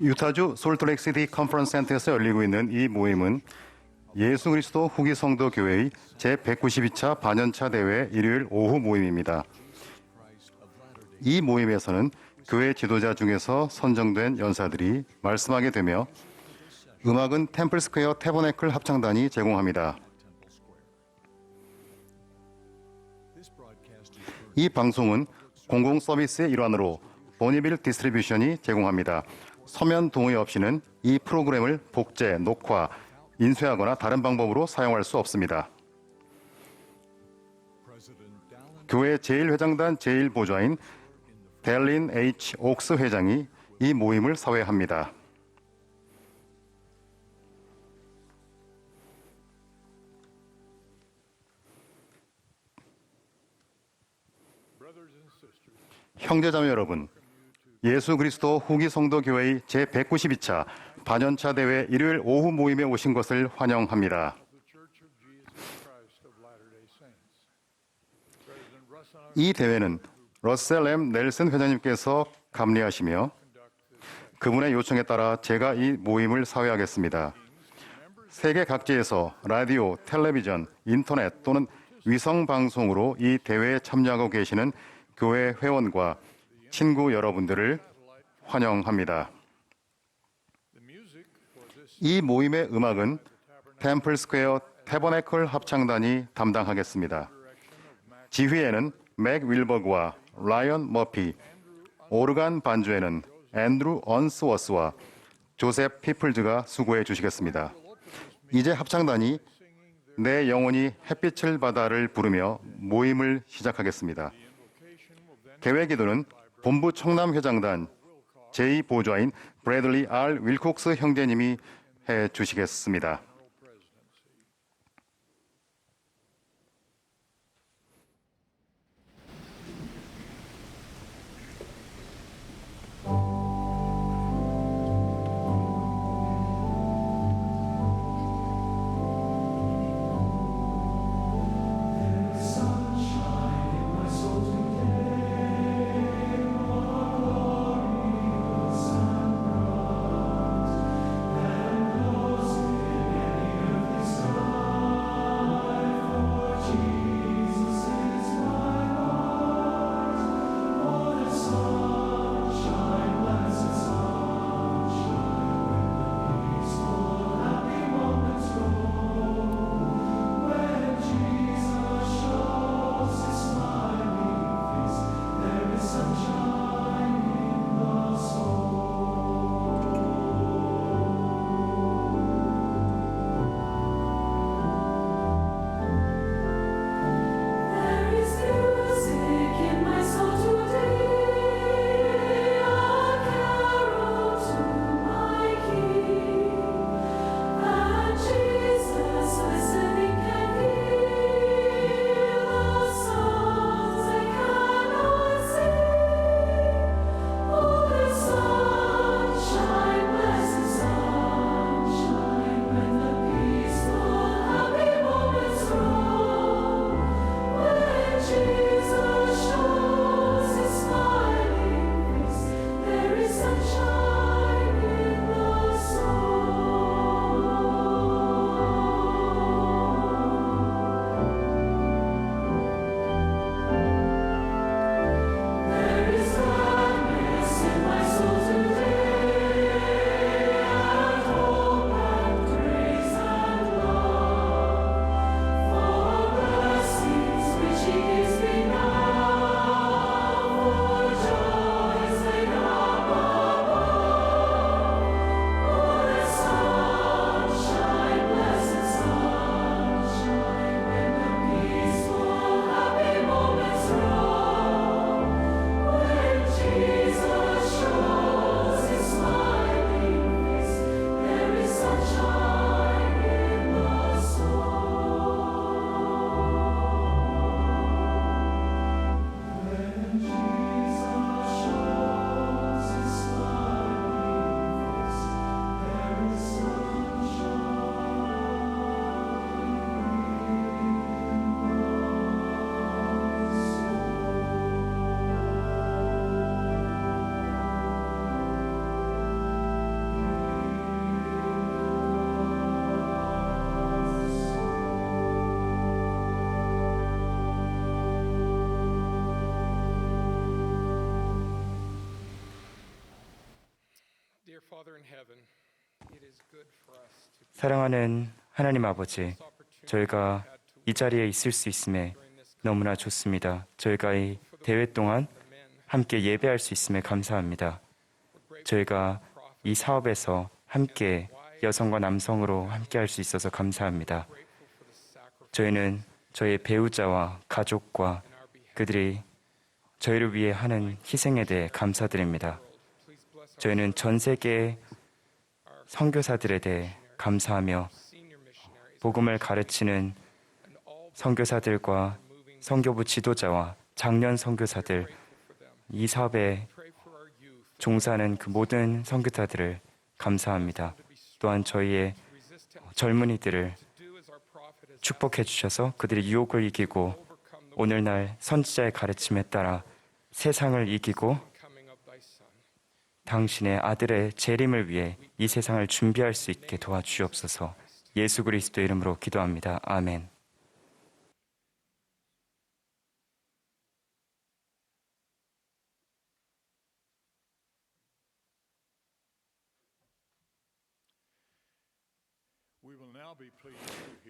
유타주 솔트레이크시티 컨퍼런스 센터에서 열리고 있는 이 모임은 예수 그리스도 후기 성도 교회의 제192차 반연차 대회 일요일 오후 모임입니다. 이 모임에서는 교회 지도자 중에서 선정된 연사들이 말씀하게 되며 음악은 템플스퀘어 태버네클 합창단이 제공합니다. 이 방송은 공공 서비스의 일환으로 보니빌 디스트리뷰션이 제공합니다. 서면 동의 없이는 이 프로그램을 복제, 녹화, 인쇄하거나 다른 방법으로 사용할 수 없습니다. 교회 제1회장단 제1보좌인 델린 H. 옥스 회장이 이 모임을 사회합니다. 형제자매 여러분, 예수 그리스도 후기 성도 교회의 제192차 반연차 대회 일요일 오후 모임에 오신 것을 환영합니다. 이 대회는 러셀 M. 넬슨 회장님께서 감리하시며 그분의 요청에 따라 제가 이 모임을 사회하겠습니다. 세계 각지에서 라디오, 텔레비전, 인터넷 또는 위성방송으로 이 대회에 참여하고 계시는 교회 회원과 친구 여러분들을 환영합니다. 이 모임의 음악은 템플스퀘어 태버네클 합창단이 담당하겠습니다. 지휘에는 맥 윌버그와 라이언 머피, 오르간 반주에는 앤드루 언스워스와 조셉 피플즈가 수고해 주시겠습니다. 이제 합창단이 내 영혼이 햇빛을 받아를 부르며 모임을 시작하겠습니다. 개회 기도는 본부 청남회장단 제2보좌인 브래들리 R. 윌콕스 형제님이 해 주시겠습니다. 사랑하는 하나님 아버지, 저희가 이 자리에 있을 수 있음에 너무나 좋습니다. 저희가 이 대회 동안 함께 예배할 수 있음에 감사합니다. 저희가 이 사업에서 함께 여성과 남성으로 함께 할 수 있어서 감사합니다. 저희는 저희의 배우자와 가족과 그들이 저희를 위해 하는 희생에 대해 감사드립니다. 저희는 전 세계 선교사들에 대해 감사하며 복음을 가르치는 선교사들과 선교부 지도자와 장년 선교사들, 이 사업에 종사하는 그 모든 선교사들을 감사합니다. 또한 저희의 젊은이들을 축복해 주셔서 그들이 유혹을 이기고 오늘날 선지자의 가르침에 따라 세상을 이기고 당신의 아들의 재림을 위해 이 세상을 준비할 수 있게 도와주옵소서. 예수 그리스도 이름으로 기도합니다. 아멘.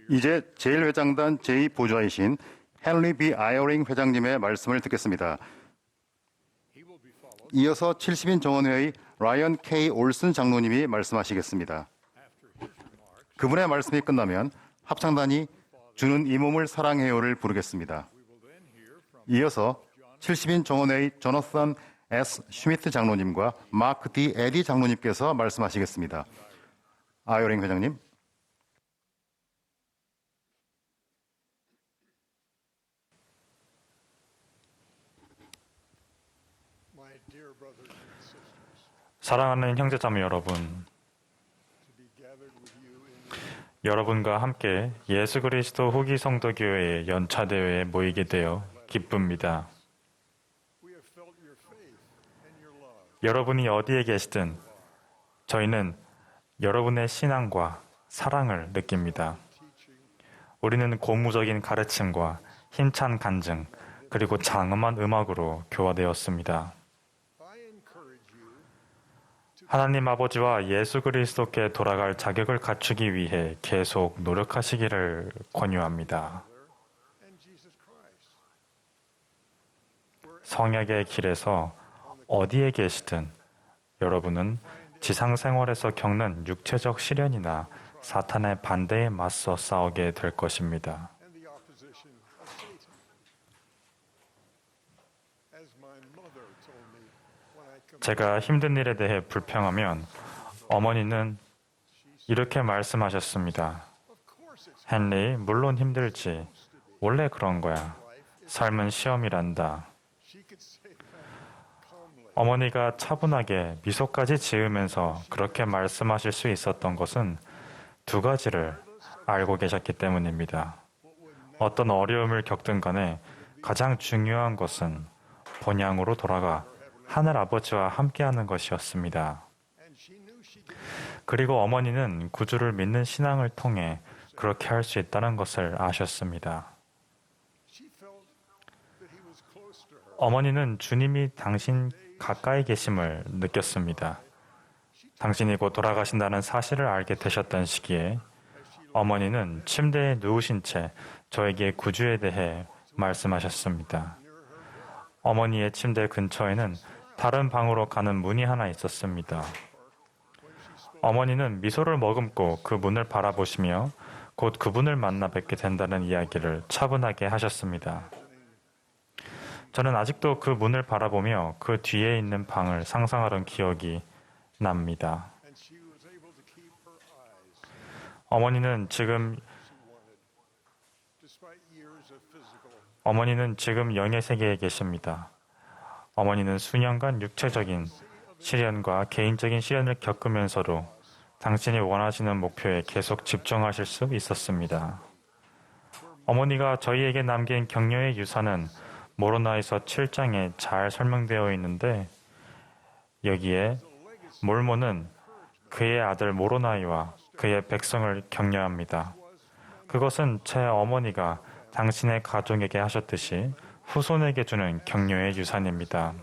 이제 제1회장단 제2보좌이신 헨리 B. 아이어링 회장님의 말씀을 듣겠습니다. 이어서 70인 정원회의 라이언 K. 올슨 장로님이 말씀하시겠습니다. 그분의 말씀이 끝나면 합창단이 주는 이 몸을 사랑해요를 부르겠습니다. 이어서 70인 정원회의 조나산 S. 슈미트 장로님과 마크 D. 에디 장로님께서 말씀하시겠습니다. 아이어링 회장님. 사랑하는 형제자매 여러분, 여러분과 함께 예수 그리스도 후기 성도교회의 연차대회에 모이게 되어 기쁩니다. 여러분이 어디에 계시든 저희는 여러분의 신앙과 사랑을 느낍니다. 우리는 고무적인 가르침과 힘찬 간증, 그리고 장엄한 음악으로 교화되었습니다. 하나님 아버지와 예수 그리스도께 돌아갈 자격을 갖추기 위해 계속 노력하시기를 권유합니다. 성약의 길에서 어디에 계시든 여러분은 지상생활에서 겪는 육체적 시련이나 사탄의 반대에 맞서 싸우게 될 것입니다. 제가 힘든 일에 대해 불평하면 어머니는 이렇게 말씀하셨습니다. 헨리, 물론 힘들지. 원래 그런 거야. 삶은 시험이란다. 어머니가 차분하게 미소까지 지으면서 그렇게 말씀하실 수 있었던 것은 두 가지를 알고 계셨기 때문입니다. 어떤 어려움을 겪든 간에 가장 중요한 것은 본향으로 돌아가 하늘 아버지와 함께하는 것이었습니다. 그리고 어머니는 구주를 믿는 신앙을 통해 그렇게 할 수 있다는 것을 아셨습니다. 어머니는 주님이 당신 가까이 계심을 느꼈습니다. 당신이 곧 돌아가신다는 사실을 알게 되셨던 시기에 어머니는 침대에 누우신 채 저에게 구주에 대해 말씀하셨습니다. 어머니의 침대 근처에는 다른 방으로 가는 문이 하나 있었습니다. 어머니는 미소를 머금고 그 문을 바라보시며 곧 그분을 만나 뵙게 된다는 이야기를 차분하게 하셨습니다. 저는 아직도 그 문을 바라보며 그 뒤에 있는 방을 상상하던 기억이 납니다. 어머니는 지금 영의 세계에 계십니다. 어머니는 수년간 육체적인 시련과 개인적인 시련을 겪으면서도 당신이 원하시는 목표에 계속 집중하실 수 있었습니다. 어머니가 저희에게 남긴 격려의 유산은 모로나에서 7장에 잘 설명되어 있는데 여기에 몰모는 그의 아들 모로나이와 그의 백성을 격려합니다. 그것은 제 어머니가 당신의 가족에게 하셨듯이 후손에게 주는 격려의 유산입니다.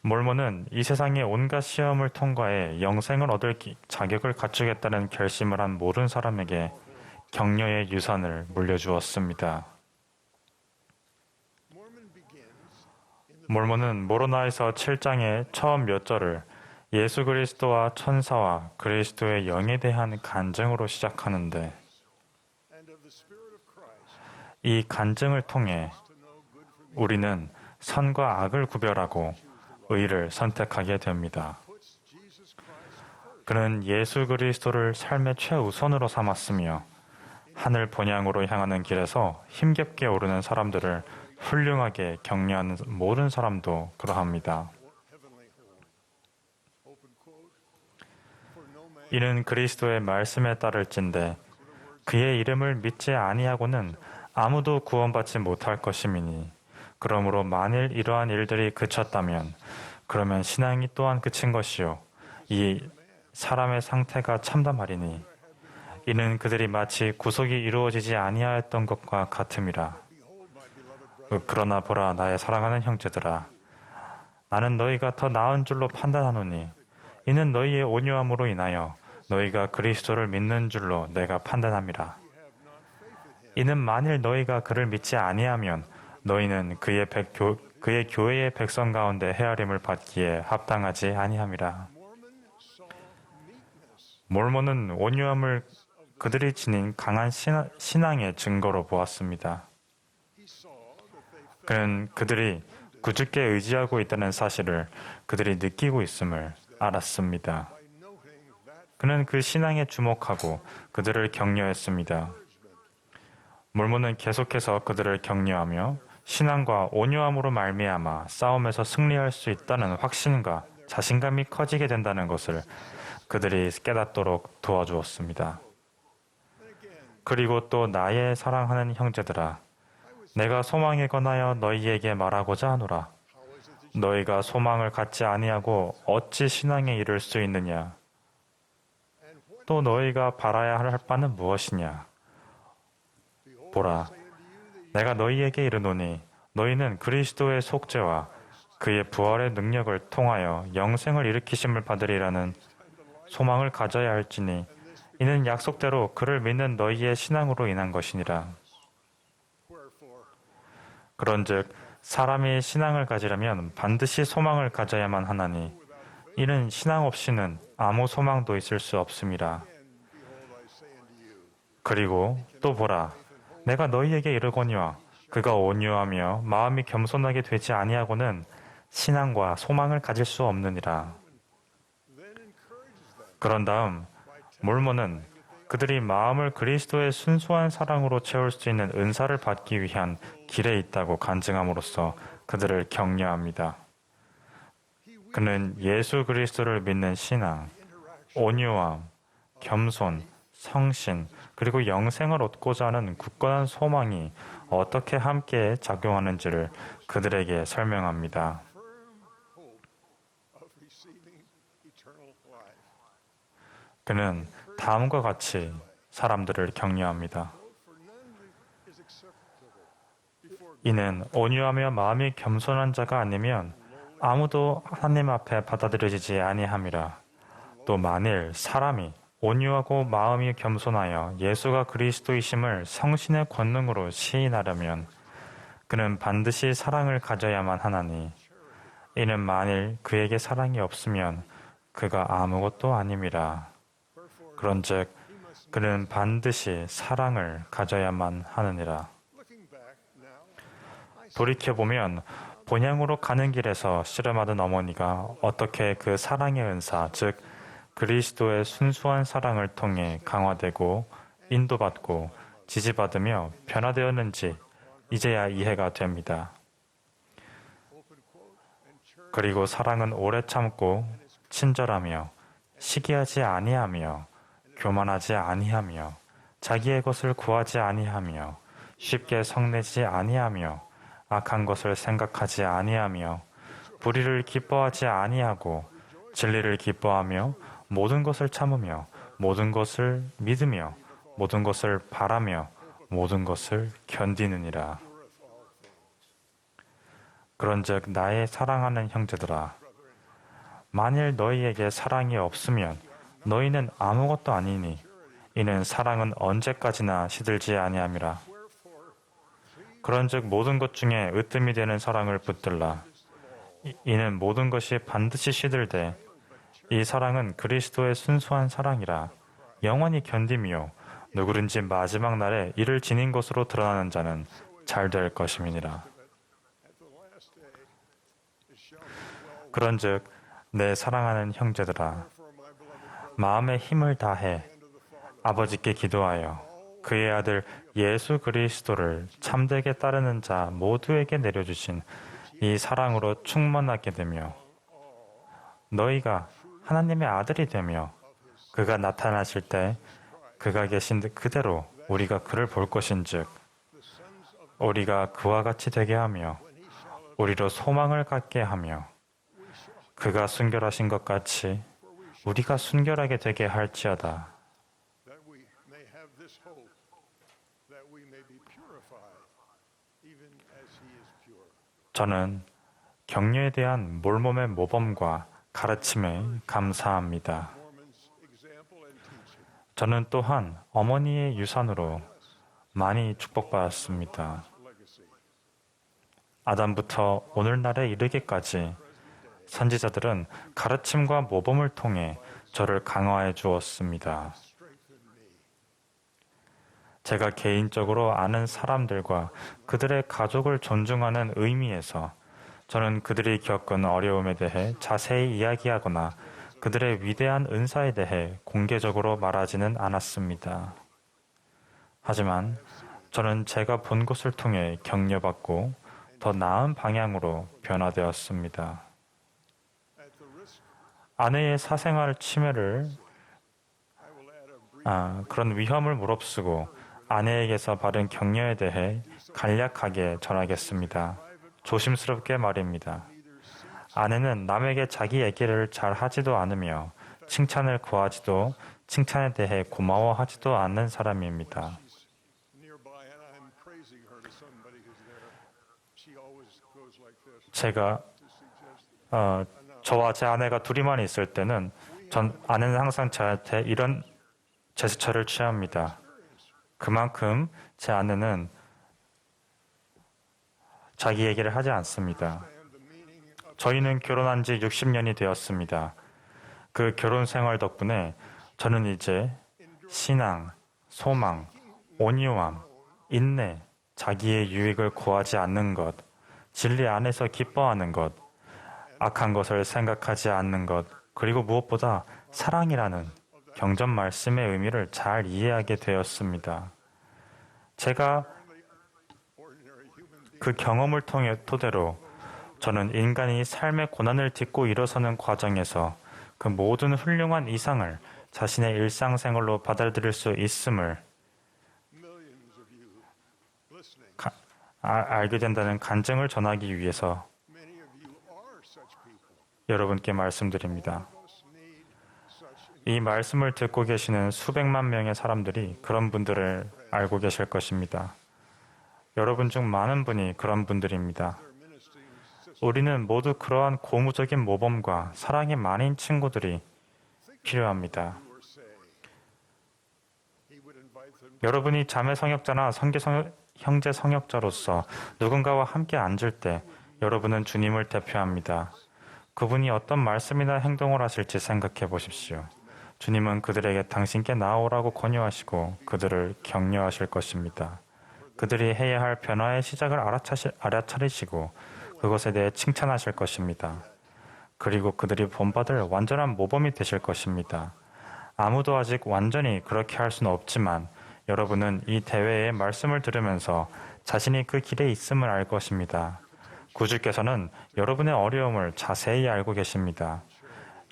몰몬은 이 세상의 온갖 시험을 통과해 영생을 얻을 자격을 갖추겠다는 결심을 한 모든 사람에게 격려의 유산을 물려주었습니다. 몰몬은 모로나에서 7장의 처음 몇 절을 예수 그리스도와 천사와 그리스도의 영에 대한 간증으로 시작하는데, 이 간증을 통해 우리는 선과 악을 구별하고 의를 선택하게 됩니다. 그는 예수 그리스도를 삶의 최우선으로 삼았으며 하늘 본향으로 향하는 길에서 힘겹게 오르는 사람들을 훌륭하게 격려하는 모든 사람도 그러합니다. 이는 그리스도의 말씀에 따를진대 그의 이름을 믿지 아니하고는 아무도 구원받지 못할 것임이니, 그러므로 만일 이러한 일들이 그쳤다면 그러면 신앙이 또한 그친 것이요 이 사람의 상태가 참담하리니 이는 그들이 마치 구속이 이루어지지 아니하였던 것과 같음이라. 그러나 보라, 나의 사랑하는 형제들아, 나는 너희가 더 나은 줄로 판단하노니 이는 너희의 온유함으로 인하여 너희가 그리스도를 믿는 줄로 내가 판단함이라. 이는 만일 너희가 그를 믿지 아니하면 너희는 그의 교회의 백성 가운데 헤아림을 받기에 합당하지 아니함이라. 몰몬은 온유함을 그들이 지닌 강한 신앙의 증거로 보았습니다. 그는 그들이 굳게 의지하고 있다는 사실을 그들이 느끼고 있음을 알았습니다. 그는 그 신앙에 주목하고 그들을 격려했습니다. 몰몬은 계속해서 그들을 격려하며 신앙과 온유함으로 말미암아 싸움에서 승리할 수 있다는 확신과 자신감이 커지게 된다는 것을 그들이 깨닫도록 도와주었습니다. 그리고 또 나의 사랑하는 형제들아, 내가 소망에 관하여 너희에게 말하고자 하노라. 너희가 소망을 갖지 아니하고 어찌 신앙에 이를 수 있느냐? 또 너희가 바라야 할 바는 무엇이냐? 보라, 내가 너희에게 이르노니 너희는 그리스도의 속죄와 그의 부활의 능력을 통하여 영생을 일으키심을 받으리라는 소망을 가져야 할지니 이는 약속대로 그를 믿는 너희의 신앙으로 인한 것이니라. 그런즉 사람이 신앙을 가지려면 반드시 소망을 가져야만 하나니 이는 신앙 없이는 아무 소망도 있을 수 없음이라. 그리고 또 보라, 내가 너희에게 이르거니와 그가 온유하며 마음이 겸손하게 되지 아니하고는 신앙과 소망을 가질 수 없느니라. 그런 다음 몰몬은 그들이 마음을 그리스도의 순수한 사랑으로 채울 수 있는 은사를 받기 위한 길에 있다고 간증함으로써 그들을 격려합니다. 그는 예수 그리스도를 믿는 신앙, 온유함, 겸손, 성신, 그리고 영생을 얻고자 하는 굳건한 소망이 어떻게 함께 작용하는지를 그들에게 설명합니다. 그는 다음과 같이 사람들을 격려합니다. 이는 온유하며 마음이 겸손한 자가 아니면 아무도 하나님 앞에 받아들여지지 아니함이라. 또 만일 사람이 온유하고 마음이 겸손하여 예수가 그리스도이심을 성신의 권능으로 시인하려면 그는 반드시 사랑을 가져야만 하나니 이는 만일 그에게 사랑이 없으면 그가 아무것도 아님이라. 그런즉 그는 반드시 사랑을 가져야만 하느니라. 돌이켜보면 본향으로 가는 길에서 씨름하던 어머니가 어떻게 그 사랑의 은사, 즉 그리스도의 순수한 사랑을 통해 강화되고 인도받고 지지받으며 변화되었는지 이제야 이해가 됩니다. 그리고 사랑은 오래 참고 친절하며 시기하지 아니하며 교만하지 아니하며 자기의 것을 구하지 아니하며 쉽게 성내지 아니하며 악한 것을 생각하지 아니하며 불의를 기뻐하지 아니하고 진리를 기뻐하며 모든 것을 참으며 모든 것을 믿으며 모든 것을 바라며 모든 것을 견디느니라. 그런즉 나의 사랑하는 형제들아, 만일 너희에게 사랑이 없으면 너희는 아무것도 아니니 이는 사랑은 언제까지나 시들지 아니함이라. 그런즉 모든 것 중에 으뜸이 되는 사랑을 붙들라. 이는 모든 것이 반드시 시들되 이 사랑은 그리스도의 순수한 사랑이라. 영원히 견디며 누구든지 마지막 날에 이를 지닌 것으로 드러나는 자는 잘 될 것임이니라. 그런즉 내 사랑하는 형제들아, 마음의 힘을 다해 아버지께 기도하여 그의 아들 예수 그리스도를 참되게 따르는 자 모두에게 내려주신 이 사랑으로 충만하게 되며 너희가 하나님의 아들이 되며 그가 나타나실 때 그가 계신 그대로 우리가 그를 볼 것인즉 우리가 그와 같이 되게 하며 우리로 소망을 갖게 하며 그가 순결하신 것 같이 우리가 순결하게 되게 할지어다. that we may have this hope, that we may be purified, even as he is pure. 저는 격려에 대한 몰몸의 모범과 가르침에 감사합니다. Mormon's example and teaching 저는 또한 어머니의 유산으로 많이 축복받았습니다. legacy. 아담부터 오늘날에 이르기까지 선지자들은 가르침과 모범을 통해 저를 강화해 주었습니다. 제가 개인적으로 아는 사람들과 그들의 가족을 존중하는 의미에서 저는 그들이 겪은 어려움에 대해 자세히 이야기하거나 그들의 위대한 은사에 대해 공개적으로 말하지는 않았습니다. 하지만 저는 제가 본 것을 통해 격려받고 더 나은 방향으로 변화되었습니다. 아내의 사생활 침해를 그런 위험을 무릅쓰고 아내에게서 받은 격려에 대해 간략하게 전하겠습니다. 조심스럽게 말입니다. 아내는 남에게 자기 얘기를 잘 하지도 않으며 칭찬을 구하지도 칭찬에 대해 고마워하지도 않는 사람입니다. Nearby, and I'm praising her to somebody who's there. She always goes like this 제가 to suggest 저와 제 아내가 둘이만 있을 때는 아내는 항상 저한테 이런 제스처를 취합니다. 그만큼 제 아내는 자기 얘기를 하지 않습니다. 저희는 결혼한 지 60년이 되었습니다. 그 결혼 생활 덕분에 저는 이제 신앙, 소망, 온유함, 인내, 자기의 유익을 구하지 않는 것, 진리 안에서 기뻐하는 것, 악한 것을 생각하지 않는 것, 그리고 무엇보다 사랑이라는 경전 말씀의 의미를 잘 이해하게 되었습니다. 제가 그 경험을 토대로 저는 인간이 삶의 고난을 딛고 일어서는 과정에서 그 모든 훌륭한 이상을 자신의 일상생활로 받아들일 수 있음을 millions of you listening. 알게 된다는 간증을 전하기 위해서 Many of you are such people. 여러분께 말씀드립니다. Us need such 이 말씀을 듣고 계시는 수백만 명의 사람들이 그런 분들을 알고 계실 것입니다. 여러분 중 많은 분이 그런 분들입니다. ministering system. 우리는 모두 그러한 고무적인 모범과 사랑이 많은 친구들이 필요합니다. You were saying he would invite them. 여러분이 자매 성역자나 형제 성역자로서 누군가와 함께 앉을 때 여러분은 주님을 대표합니다. 그분이 어떤 말씀이나 행동을 하실지 생각해 보십시오. 주님은 그들에게 당신께 나아오라고 권유하시고 그들을 격려하실 것입니다. 그들이 해야 할 변화의 시작을 알아차리시고 그것에 대해 칭찬하실 것입니다. 그리고 그들이 본받을 완전한 모범이 되실 것입니다. 아무도 아직 완전히 그렇게 할 수는 없지만 여러분은 이 대회의 말씀을 들으면서 자신이 그 길에 있음을 알 것입니다. 구주께서는 여러분의 어려움을 자세히 알고 계십니다.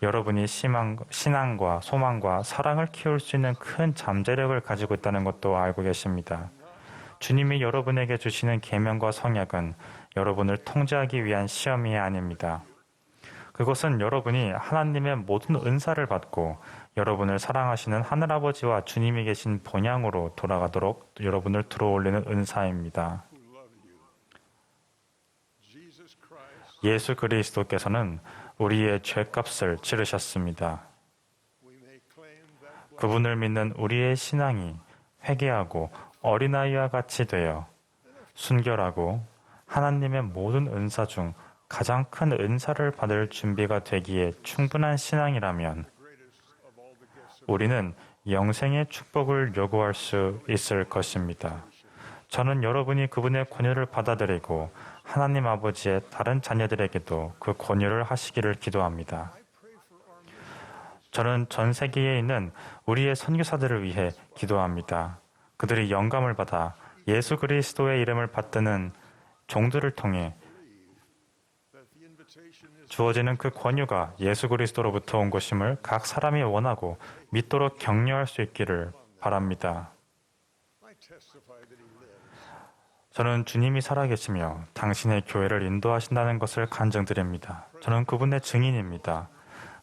여러분이 신앙과 소망과 사랑을 키울 수 있는 큰 잠재력을 가지고 있다는 것도 알고 계십니다. 주님이 여러분에게 주시는 계명과 성약은 여러분을 통제하기 위한 시험이 아닙니다. 그것은 여러분이 하나님의 모든 은사를 받고 여러분을 사랑하시는 하늘아버지와 주님이 계신 본향으로 돌아가도록 여러분을 들어올리는 은사입니다. Jesus Christ 예수 그리스도께서는 우리의 죄값을 치르셨습니다. we may claim that 그분을 믿는 우리의 신앙이 회개하고 어린아이와 같이 되어 순결하고 하나님의 모든 은사 중 가장 큰 은사를 받을 준비가 되기에 충분한 신앙이라면 우리는 영생의 축복을 요구할 수 있을 것입니다. 저는 여러분이 그분의 권유를 받아들이고 하나님 아버지의 다른 자녀들에게도 그 권유를 하시기를 기도합니다. 저는 전 세계에 있는 우리의 선교사들을 위해 기도합니다. 그들이 영감을 받아 예수 그리스도의 이름을 받드는 종들을 통해 주어지는 그 권유가 예수 그리스도로부터 온 것임을 각 사람이 원하고 믿도록 격려할 수 있기를 바랍니다. 저는 주님이 살아계시며 당신의 교회를 인도하신다는 것을 간증드립니다. 저는 그분의 증인입니다.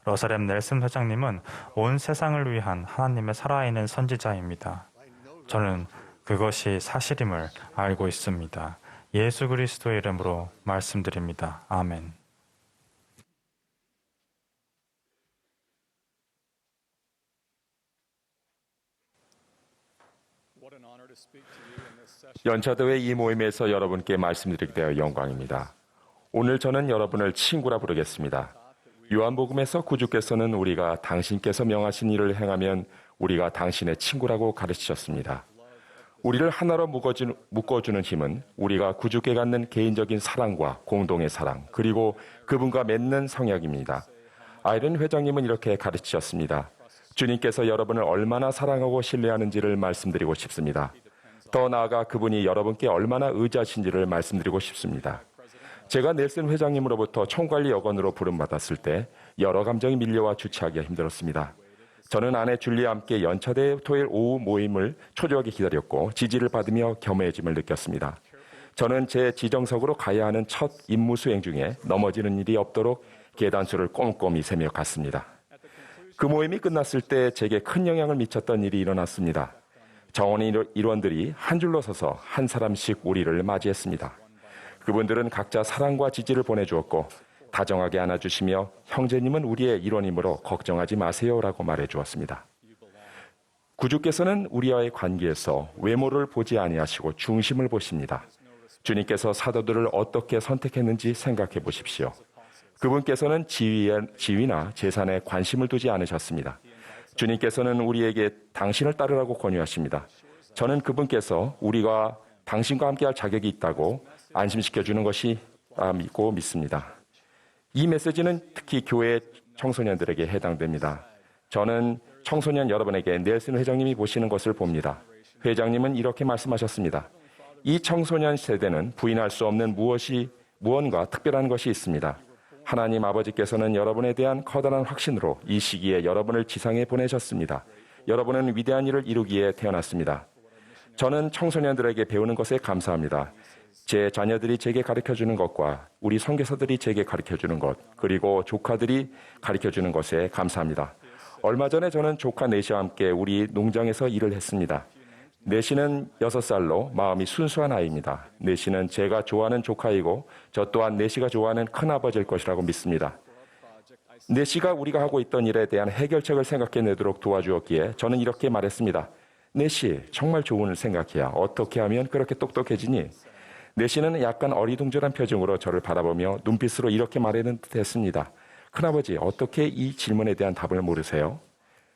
러셀 넬슨 회장님은 온 세상을 위한 하나님의 살아있는 선지자입니다. 저는 그것이 사실임을 알고 있습니다. 예수 그리스도의 이름으로 말씀드립니다. 아멘. 연차대회 이 모임에서 여러분께 말씀드리게 되어 영광입니다. 오늘 저는 여러분을 친구라 부르겠습니다. 요한복음에서 구주께서는 우리가 당신께서 명하신 일을 행하면 우리가 당신의 친구라고 가르치셨습니다. 우리를 하나로 묶어주는 힘은 우리가 구주께 갖는 개인적인 사랑과 공동의 사랑, 그리고 그분과 맺는 성약입니다. 아이런 회장님은 이렇게 가르치셨습니다. 주님께서 여러분을 얼마나 사랑하고 신뢰하는지를 말씀드리고 싶습니다. 더 나아가 그분이 여러분께 얼마나 의지하신지를 말씀드리고 싶습니다. 제가 넬슨 회장님으로부터 총관리 여건으로 부름받았을 때 여러 감정이 밀려와 주체하기가 힘들었습니다. 저는 아내 줄리와 함께 연차대 토요일 오후 모임을 초조하게 기다렸고 지지를 받으며 겸허해짐을 느꼈습니다. 저는 제 지정석으로 가야 하는 첫 임무 수행 중에 넘어지는 일이 없도록 계단수를 꼼꼼히 세며 갔습니다. 그 모임이 끝났을 때 제게 큰 영향을 미쳤던 일이 일어났습니다. 정원 일원들이 한 줄로 서서 한 사람씩 우리를 맞이했습니다. 그분들은 각자 사랑과 지지를 보내주었고 다정하게 안아주시며 형제님은 우리의 일원이므로 걱정하지 마세요라고 말해주었습니다. 구주께서는 우리와의 관계에서 외모를 보지 아니하시고 중심을 보십니다. 주님께서 사도들을 어떻게 선택했는지 생각해 보십시오. 그분께서는 지위나 재산에 관심을 두지 않으셨습니다. 주님께서는 우리에게 당신을 따르라고 권유하십니다. 저는 그분께서 우리가 당신과 함께할 자격이 있다고 안심시켜주는 것이 믿습니다. 이 메시지는 특히 교회 청소년들에게 해당됩니다. 저는 청소년 여러분에게 넬슨 회장님이 보시는 것을 봅니다. 회장님은 이렇게 말씀하셨습니다. 이 청소년 세대는 부인할 수 없는 무언가 특별한 것이 있습니다. 하나님 아버지께서는 여러분에 대한 커다란 확신으로 이 시기에 여러분을 지상에 보내셨습니다. 여러분은 위대한 일을 이루기에 태어났습니다. 저는 청소년들에게 배우는 것에 감사합니다. 제 자녀들이 제게 가르쳐주는 것과 우리 선교사들이 제게 가르쳐주는 것, 그리고 조카들이 가르쳐주는 것에 감사합니다. 얼마 전에 저는 조카 네시와 함께 우리 농장에서 일을 했습니다. 네시는 6살로 마음이 순수한 아이입니다. 네시는 제가 좋아하는 조카이고 저 또한 네시가 좋아하는 큰아버지일 것이라고 믿습니다. 네시가 우리가 하고 있던 일에 대한 해결책을 생각해내도록 도와주었기에 저는 이렇게 말했습니다. 네시, 정말 좋은 생각이야. 어떻게 하면 그렇게 똑똑해지니? 네시는 약간 어리둥절한 표정으로 저를 바라보며 눈빛으로 이렇게 말하는 듯 했습니다. 큰아버지, 어떻게 이 질문에 대한 답을 모르세요?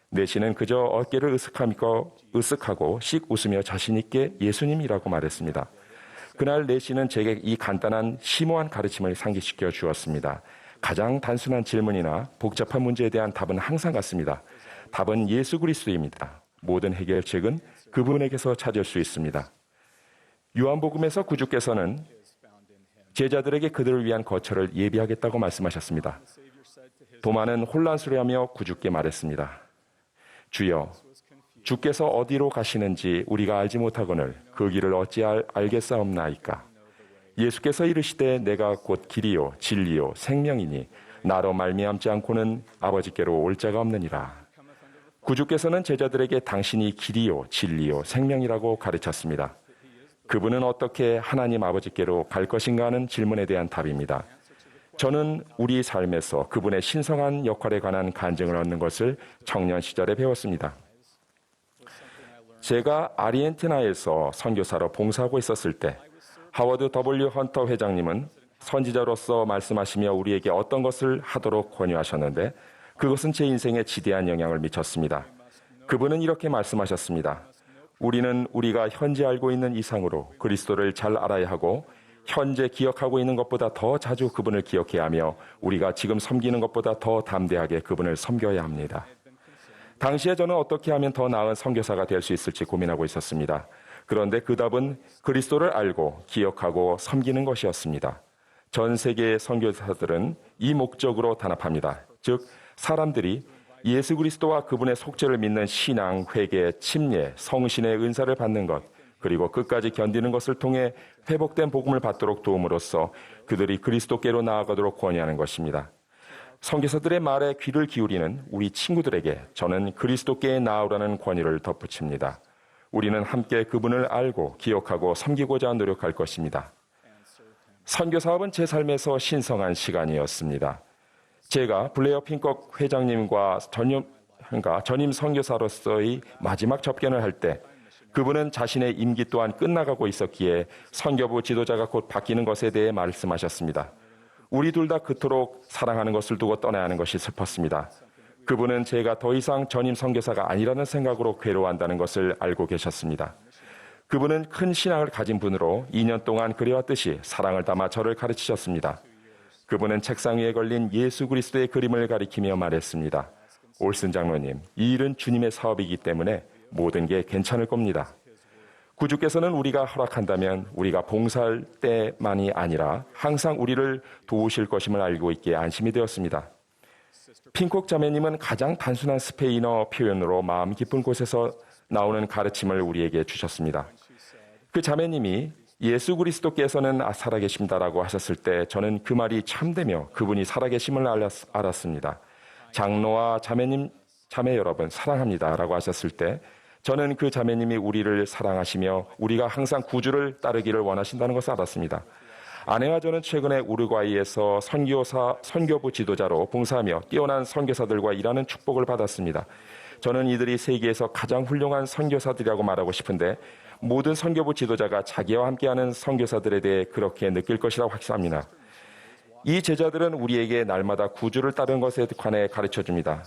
네시는 그저 어깨를 으쓱하고 씩 웃으며 자신있게 예수님이라고 말했습니다. 그날 네시는 제게 이 간단한 심오한 가르침을 상기시켜 주었습니다. 가장 단순한 질문이나 복잡한 문제에 대한 답은 항상 같습니다. 답은 예수 그리스도입니다. 모든 해결책은 그분에게서 찾을 수 있습니다. 요한복음에서 구주께서는 제자들에게 그들을 위한 거처를 예비하겠다고 말씀하셨습니다. 도마는 혼란스러워하며 구주께 말했습니다. 주여, 주께서 어디로 가시는지 우리가 알지 못하거늘 그 길을 어찌 알겠사옵나이까. 예수께서 이르시되 내가 곧 길이요 진리요 생명이니 나로 말미암지 않고는 아버지께로 올 자가 없느니라. 구주께서는 제자들에게 당신이 길이요 진리요 생명이라고 가르쳤습니다. 그분은 어떻게 하나님 아버지께로 갈 것인가 하는 질문에 대한 답입니다. 저는 우리 삶에서 그분의 신성한 역할에 관한 간증을 얻는 것을 청년 시절에 배웠습니다. 제가 아르헨티나에서 선교사로 봉사하고 있었을 때 하워드 W. 헌터 회장님은 선지자로서 말씀하시며 우리에게 어떤 것을 하도록 권유하셨는데 그것은 제 인생에 지대한 영향을 미쳤습니다. 그분은 이렇게 말씀하셨습니다. 우리는 우리가 현재 알고 있는 이상으로 그리스도를 잘 알아야 하고 현재 기억하고 있는 것보다 더 자주 그분을 기억해야 하며 우리가 지금 섬기는 것보다 더 담대하게 그분을 섬겨야 합니다. 당시에 저는 어떻게 하면 더 나은 선교사가 될 수 있을지 고민하고 있었습니다. 그런데 그 답은 그리스도를 알고 기억하고 섬기는 것이었습니다. 전 세계의 선교사들은 이 목적으로 단합합니다. 즉 사람들이 예수 그리스도와 그분의 속죄를 믿는 신앙, 회개, 침례, 성신의 은사를 받는 것, 그리고 끝까지 견디는 것을 통해 회복된 복음을 받도록 도움으로써 그들이 그리스도께로 나아가도록 권유하는 것입니다. 선교사들의 말에 귀를 기울이는 우리 친구들에게 저는 그리스도께 나아오라는 권유를 덧붙입니다. 우리는 함께 그분을 알고 기억하고 섬기고자 노력할 것입니다. 선교 사업은 제 삶에서 신성한 시간이었습니다. 제가 블레어 핀콕 회장님과 전임 선교사로서의 마지막 접견을 할 때 그분은 자신의 임기 또한 끝나가고 있었기에 선교부 지도자가 곧 바뀌는 것에 대해 말씀하셨습니다. 우리 둘 다 그토록 사랑하는 것을 두고 떠나야 하는 것이 슬펐습니다. 그분은 제가 더 이상 전임 선교사가 아니라는 생각으로 괴로워한다는 것을 알고 계셨습니다. 그분은 큰 신앙을 가진 분으로 2년 동안 그래왔듯이 사랑을 담아 저를 가르치셨습니다. 그분은 책상 위에 걸린 예수 그리스도의 그림을 가리키며 말했습니다. 올슨 장로님, 이 일은 주님의 사업이기 때문에 모든 게 괜찮을 겁니다. 구주께서는 우리가 허락한다면 우리가 봉사할 때만이 아니라 항상 우리를 도우실 것임을 알고 있기에 안심이 되었습니다. 핀콕 자매님은 가장 단순한 스페인어 표현으로 마음 깊은 곳에서 나오는 가르침을 우리에게 주셨습니다. 그 자매님이 예수 그리스도께서는 살아계십니다라고 하셨을 때 저는 그 말이 참되며 그분이 살아계심을 알았습니다. 장로와 자매 여러분 사랑합니다라고 하셨을 때 저는 그 자매님이 우리를 사랑하시며 우리가 항상 구주를 따르기를 원하신다는 것을 알았습니다. 아내와 저는 최근에 우루과이에서 선교부 지도자로 봉사하며 뛰어난 선교사들과 일하는 축복을 받았습니다. 저는 이들이 세계에서 가장 훌륭한 선교사들이라고 말하고 싶은데 모든 선교부 지도자가 자기와 함께하는 선교사들에 대해 그렇게 느낄 것이라고 확신합니다. 이 제자들은 우리에게 날마다 구주를 따르는 것에 관해 가르쳐줍니다.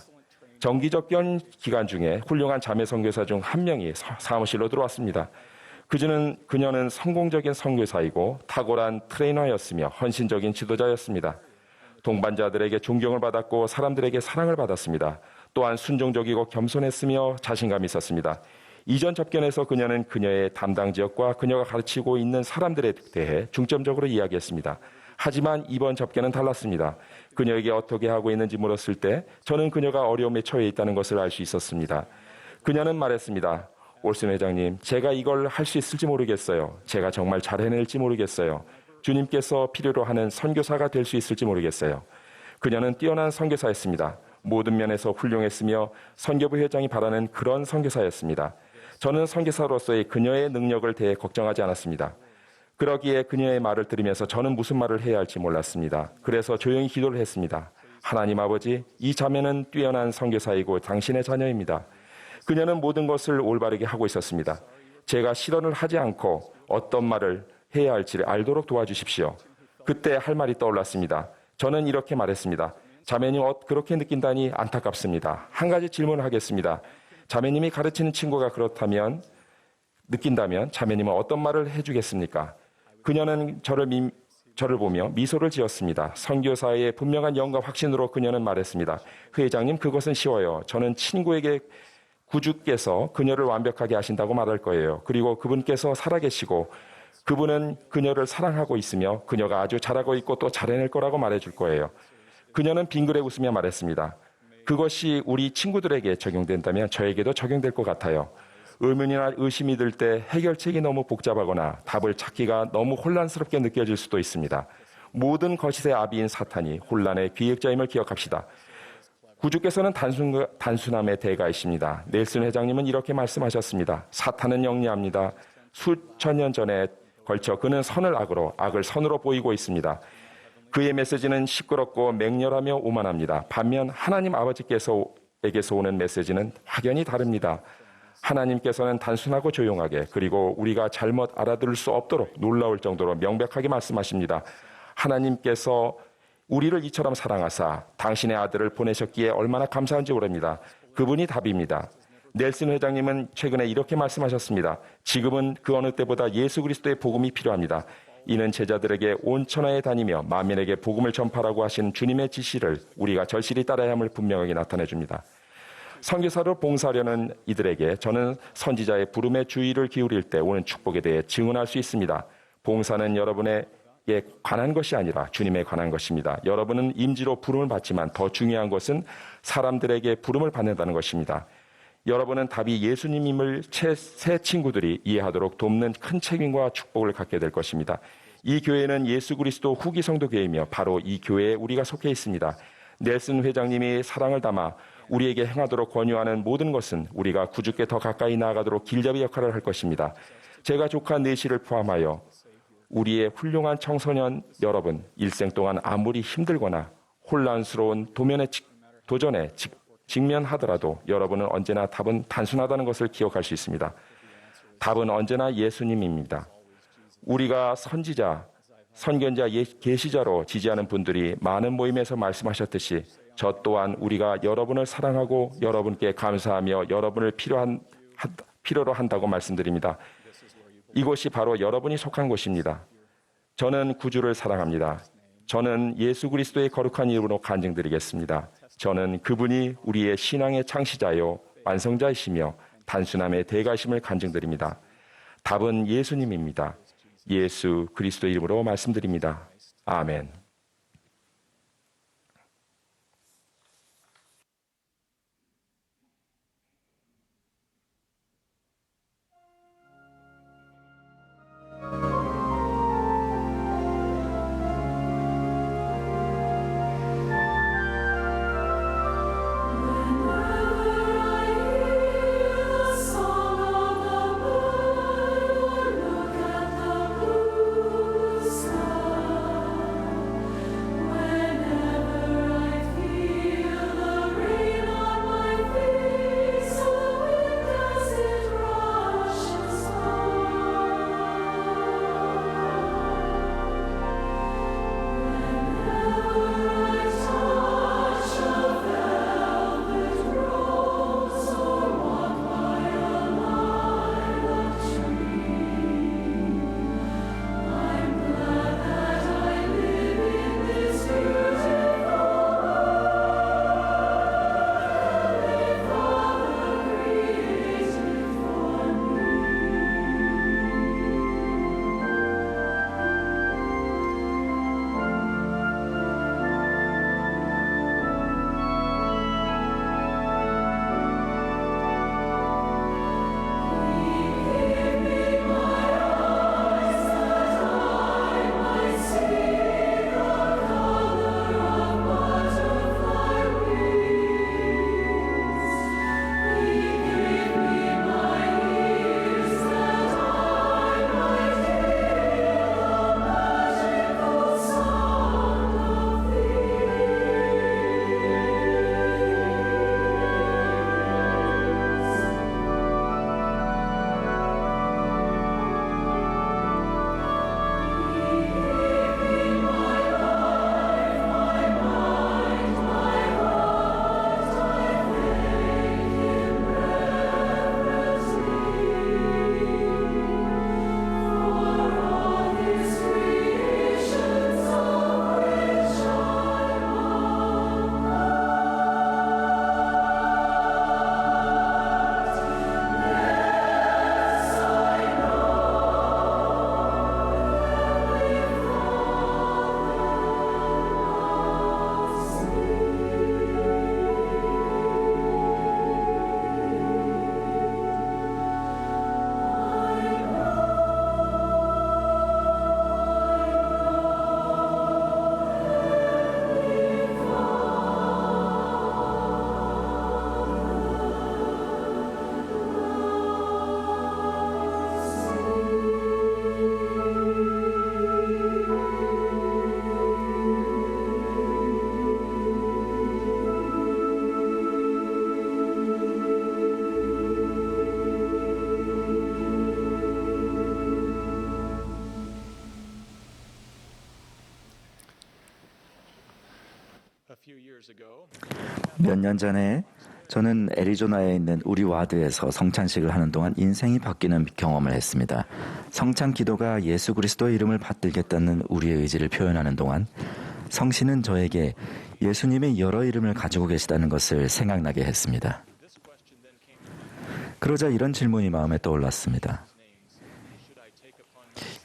정기접견 기간 중에 훌륭한 자매 선교사 중 한 명이 사무실로 들어왔습니다. 그녀는 성공적인 선교사이고 탁월한 트레이너였으며 헌신적인 지도자였습니다. 동반자들에게 존경을 받았고 사람들에게 사랑을 받았습니다. 또한 순종적이고 겸손했으며 자신감이 있었습니다. 이전 접견에서 그녀는 그녀의 담당 지역과 그녀가 가르치고 있는 사람들에 대해 중점적으로 이야기했습니다. 하지만 이번 접견은 달랐습니다. 그녀에게 어떻게 하고 있는지 물었을 때 저는 그녀가 어려움에 처해 있다는 것을 알 수 있었습니다. 그녀는 말했습니다. 올슨 회장님, 제가 이걸 할 수 있을지 모르겠어요. 제가 정말 잘 해낼지 모르겠어요. 주님께서 필요로 하는 선교사가 될 수 있을지 모르겠어요. 그녀는 뛰어난 선교사였습니다. 모든 면에서 훌륭했으며 선교부 회장이 바라는 그런 선교사였습니다. 저는 선교사로서의 그녀의 능력을 대해 걱정하지 않았습니다. 그러기에 그녀의 말을 들으면서 저는 무슨 말을 해야 할지 몰랐습니다. 그래서 조용히 기도를 했습니다. 하나님 아버지, 이 자매는 뛰어난 선교사이고 당신의 자녀입니다. 그녀는 모든 것을 올바르게 하고 있었습니다. 제가 실언을 하지 않고 어떤 말을 해야 할지를 알도록 도와주십시오. 그때 할 말이 떠올랐습니다. 저는 이렇게 말했습니다. 자매님 그렇게 느낀다니 안타깝습니다. 한 가지 질문을 하겠습니다. 자매님이 가르치는 친구가 그렇다면 느낀다면 자매님은 어떤 말을 해주겠습니까? 그녀는 저를 보며 미소를 지었습니다. 선교사의 분명한 영과 확신으로 그녀는 말했습니다. 회장님, 그것은 쉬워요. 저는 친구에게 구주께서 그녀를 완벽하게 하신다고 말할 거예요. 그리고 그분께서 살아계시고 그분은 그녀를 사랑하고 있으며 그녀가 아주 잘하고 있고 또 잘해낼 거라고 말해줄 거예요. 그녀는 빙그레 웃으며 말했습니다. 그것이 우리 친구들에게 적용된다면 저에게도 적용될 것 같아요. 의문이나 의심이 들 때 해결책이 너무 복잡하거나 답을 찾기가 너무 혼란스럽게 느껴질 수도 있습니다. 모든 거짓의 아비인 사탄이 혼란의 기획자임을 기억합시다. 구주께서는 단순함의 대가이십니다. 넬슨 회장님은 이렇게 말씀하셨습니다. 사탄은 영리합니다. 수천 년 전에 걸쳐 그는 선을 악으로, 악을 선으로 보이고 있습니다. 그의 메시지는 시끄럽고 맹렬하며 오만합니다. 반면 하나님 아버지께서에게서 오는 메시지는 확연히 다릅니다. 하나님께서는 단순하고 조용하게, 그리고 우리가 잘못 알아들을 수 없도록 놀라울 정도로 명백하게 말씀하십니다. 하나님께서 우리를 이처럼 사랑하사 당신의 아들을 보내셨기에 얼마나 감사한지 모릅니다. 그분이 답입니다. 넬슨 회장님은 최근에 이렇게 말씀하셨습니다. 지금은 그 어느 때보다 예수 그리스도의 복음이 필요합니다. 이는 제자들에게 온 천하에 다니며 만민에게 복음을 전파라고 하신 주님의 지시를 우리가 절실히 따라야 함을 분명하게 나타내 줍니다. 선교사로 봉사하려는 이들에게 저는 선지자의 부름에 주의를 기울일 때 오는 축복에 대해 증언할 수 있습니다. 봉사는 여러분에게 관한 것이 아니라 주님에 관한 것입니다. 여러분은 임지로 부름을 받지만 더 중요한 것은 사람들에게 부름을 받는다는 것입니다. 여러분은 답이 예수님임을 새 친구들이 이해하도록 돕는 큰 책임과 축복을 갖게 될 것입니다. 이 교회는 예수 그리스도 후기 성도 교회이며 바로 이 교회에 우리가 속해 있습니다. 넬슨 회장님이 사랑을 담아 우리에게 행하도록 권유하는 모든 것은 우리가 구주께 더 가까이 나아가도록 길잡이 역할을 할 것입니다. 제가 조카 넷이를 포함하여 우리의 훌륭한 청소년 여러분, 일생 동안 아무리 힘들거나 혼란스러운 도전에 직면하더라도 여러분은 언제나 답은 단순하다는 것을 기억할 수 있습니다. 답은 언제나 예수님입니다. 우리가 선지자, 선견자, 계시자로 지지하는 분들이 많은 모임에서 말씀하셨듯이 저 또한 우리가 여러분을 사랑하고 여러분께 감사하며 여러분을 필요로 한다고 말씀드립니다. 이곳이 바로 여러분이 속한 곳입니다. 저는 구주를 사랑합니다. 저는 예수 그리스도의 거룩한 이름으로 간증드리겠습니다. 저는 그분이 우리의 신앙의 창시자요 완성자이시며 단순함의 대가심을 간증드립니다. 답은 예수님입니다. 예수 그리스도 이름으로 말씀드립니다. 아멘. 몇 년 전에 저는 애리조나에 있는 우리 와드에서 성찬식을 하는 동안 인생이 바뀌는 경험을 했습니다. 성찬 기도가 예수 그리스도의 이름을 받들겠다는 우리의 의지를 표현하는 동안 성신은 저에게 예수님의 여러 이름을 가지고 계시다는 것을 생각나게 했습니다. 그러자 이런 질문이 마음에 떠올랐습니다.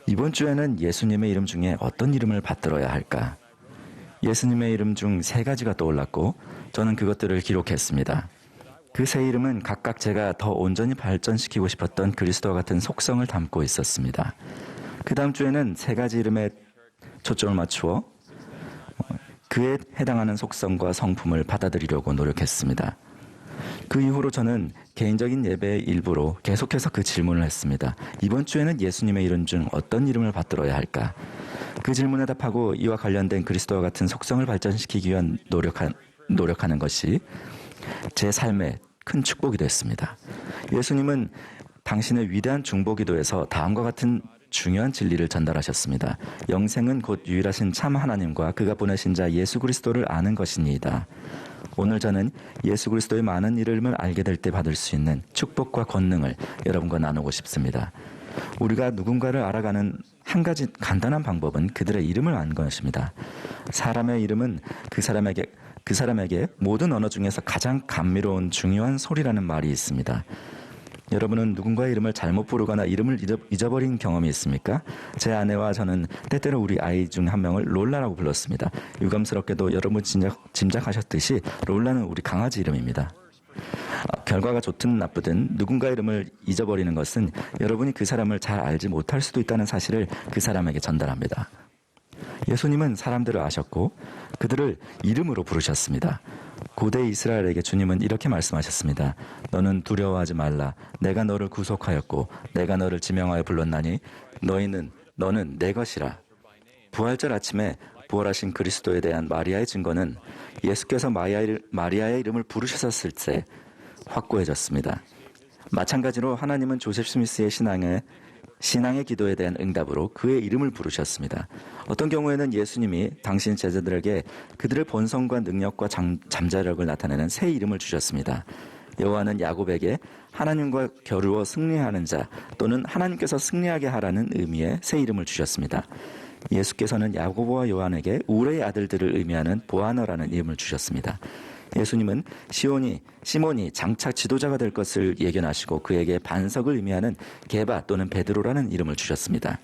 이번 주에는 예수님의 이름 중에 어떤 이름을 받들어야 할까? 예수님의 이름 중 3가지가 떠올랐고 저는 그것들을 기록했습니다. 그 3 이름은 각각 제가 더 온전히 발전시키고 싶었던 그리스도와 같은 속성을 담고 있었습니다. 그 다음 주에는 3가지 이름에 초점을 맞추어 그에 해당하는 속성과 성품을 받아들이려고 노력했습니다. 그 이후로 저는 개인적인 예배의 일부로 계속해서 그 질문을 했습니다. 이번 주에는 예수님의 이름 중 어떤 이름을 받들어야 할까? 그 질문에 답하고 이와 관련된 그리스도와 같은 속성을 발전시키기 위한 노력하는 것이 제 삶의 큰 축복이 됐습니다. 예수님은 당신의 위대한 중보기도에서 다음과 같은 중요한 진리를 전달하셨습니다. 영생은 곧 유일하신 참 하나님과 그가 보내신 자 예수 그리스도를 아는 것이니이다. 오늘 저는 예수 그리스도의 많은 이름을 알게 될 때 받을 수 있는 축복과 권능을 여러분과 나누고 싶습니다. 우리가 누군가를 알아가는 한 가지 간단한 방법은 그들의 이름을 아는 것입니다. 사람의 이름은 그 사람에게 모든 언어 중에서 가장 감미로운 중요한 소리라는 말이 있습니다. 여러분은 누군가의 이름을 잘못 부르거나 이름을 잊어버린 경험이 있습니까? 제 아내와 저는 때때로 우리 아이 중 한 명을 롤라라고 불렀습니다. 유감스럽게도 여러분 짐작하셨듯이 롤라는 우리 강아지 이름입니다. 결과가 좋든 나쁘든 누군가 이름을 잊어버리는 것은 여러분이 그 사람을 잘 알지 못할 수도 있다는 사실을 그 사람에게 전달합니다. 예수님은 사람들을 아셨고 그들을 이름으로 부르셨습니다. 고대 이스라엘에게 주님은 이렇게 말씀하셨습니다. 너는 두려워하지 말라. 내가 너를 구속하였고 내가 너를 지명하여 불렀나니 너는 내 것이라. 부활절 아침에 부활하신 그리스도에 대한 마리아의 증거는 예수께서 마리아의 이름을 부르셨을 때 확고해졌습니다. 마찬가지로 하나님은 조셉 스미스의 신앙의 기도에 대한 응답으로 그의 이름을 부르셨습니다. 어떤 경우에는 예수님이 당신 제자들에게 그들의 본성과 능력과 잠자력을 나타내는 새 이름을 주셨습니다. 여호와는 야곱에게 하나님과 겨루어 승리하는 자 또는 하나님께서 승리하게 하라는 의미의 새 이름을 주셨습니다. 예수께서는 야고보와 요한에게 우레의 아들들을 의미하는 보아너라는 이름을 주셨습니다. 예수님은 시몬이 장차 지도자가 될 것을 예견하시고 그에게 반석을 의미하는 게바 또는 베드로라는 이름을 주셨습니다.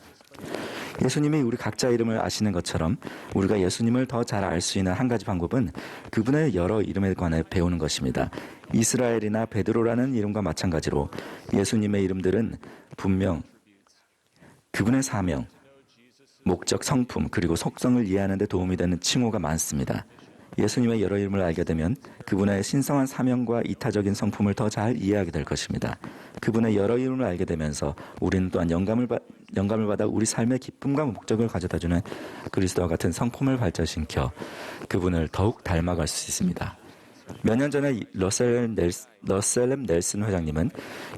예수님이 우리 각자 이름을 아시는 것처럼 우리가 예수님을 더 잘 알 수 있는 한 가지 방법은 그분의 여러 이름에 관해 배우는 것입니다. 이스라엘이나 베드로라는 이름과 마찬가지로 예수님의 이름들은 분명 그분의 사명, 목적, 성품 그리고 속성을 이해하는 데 도움이 되는 칭호가 많습니다. 예수님의 여러 이름을 알게 되면 그분의 신성한 사명과 이타적인 성품을 더 잘 이해하게 될 것입니다. 그분의 여러 이름을 알게 되면서 우리는 또한 영감을 받아 우리 삶의 기쁨과 목적을 가져다주는 그리스도와 같은 성품을 발전시켜 그분을 더욱 닮아갈 수 있습니다. 몇 년 전에 러셀렘 넬슨 회장님은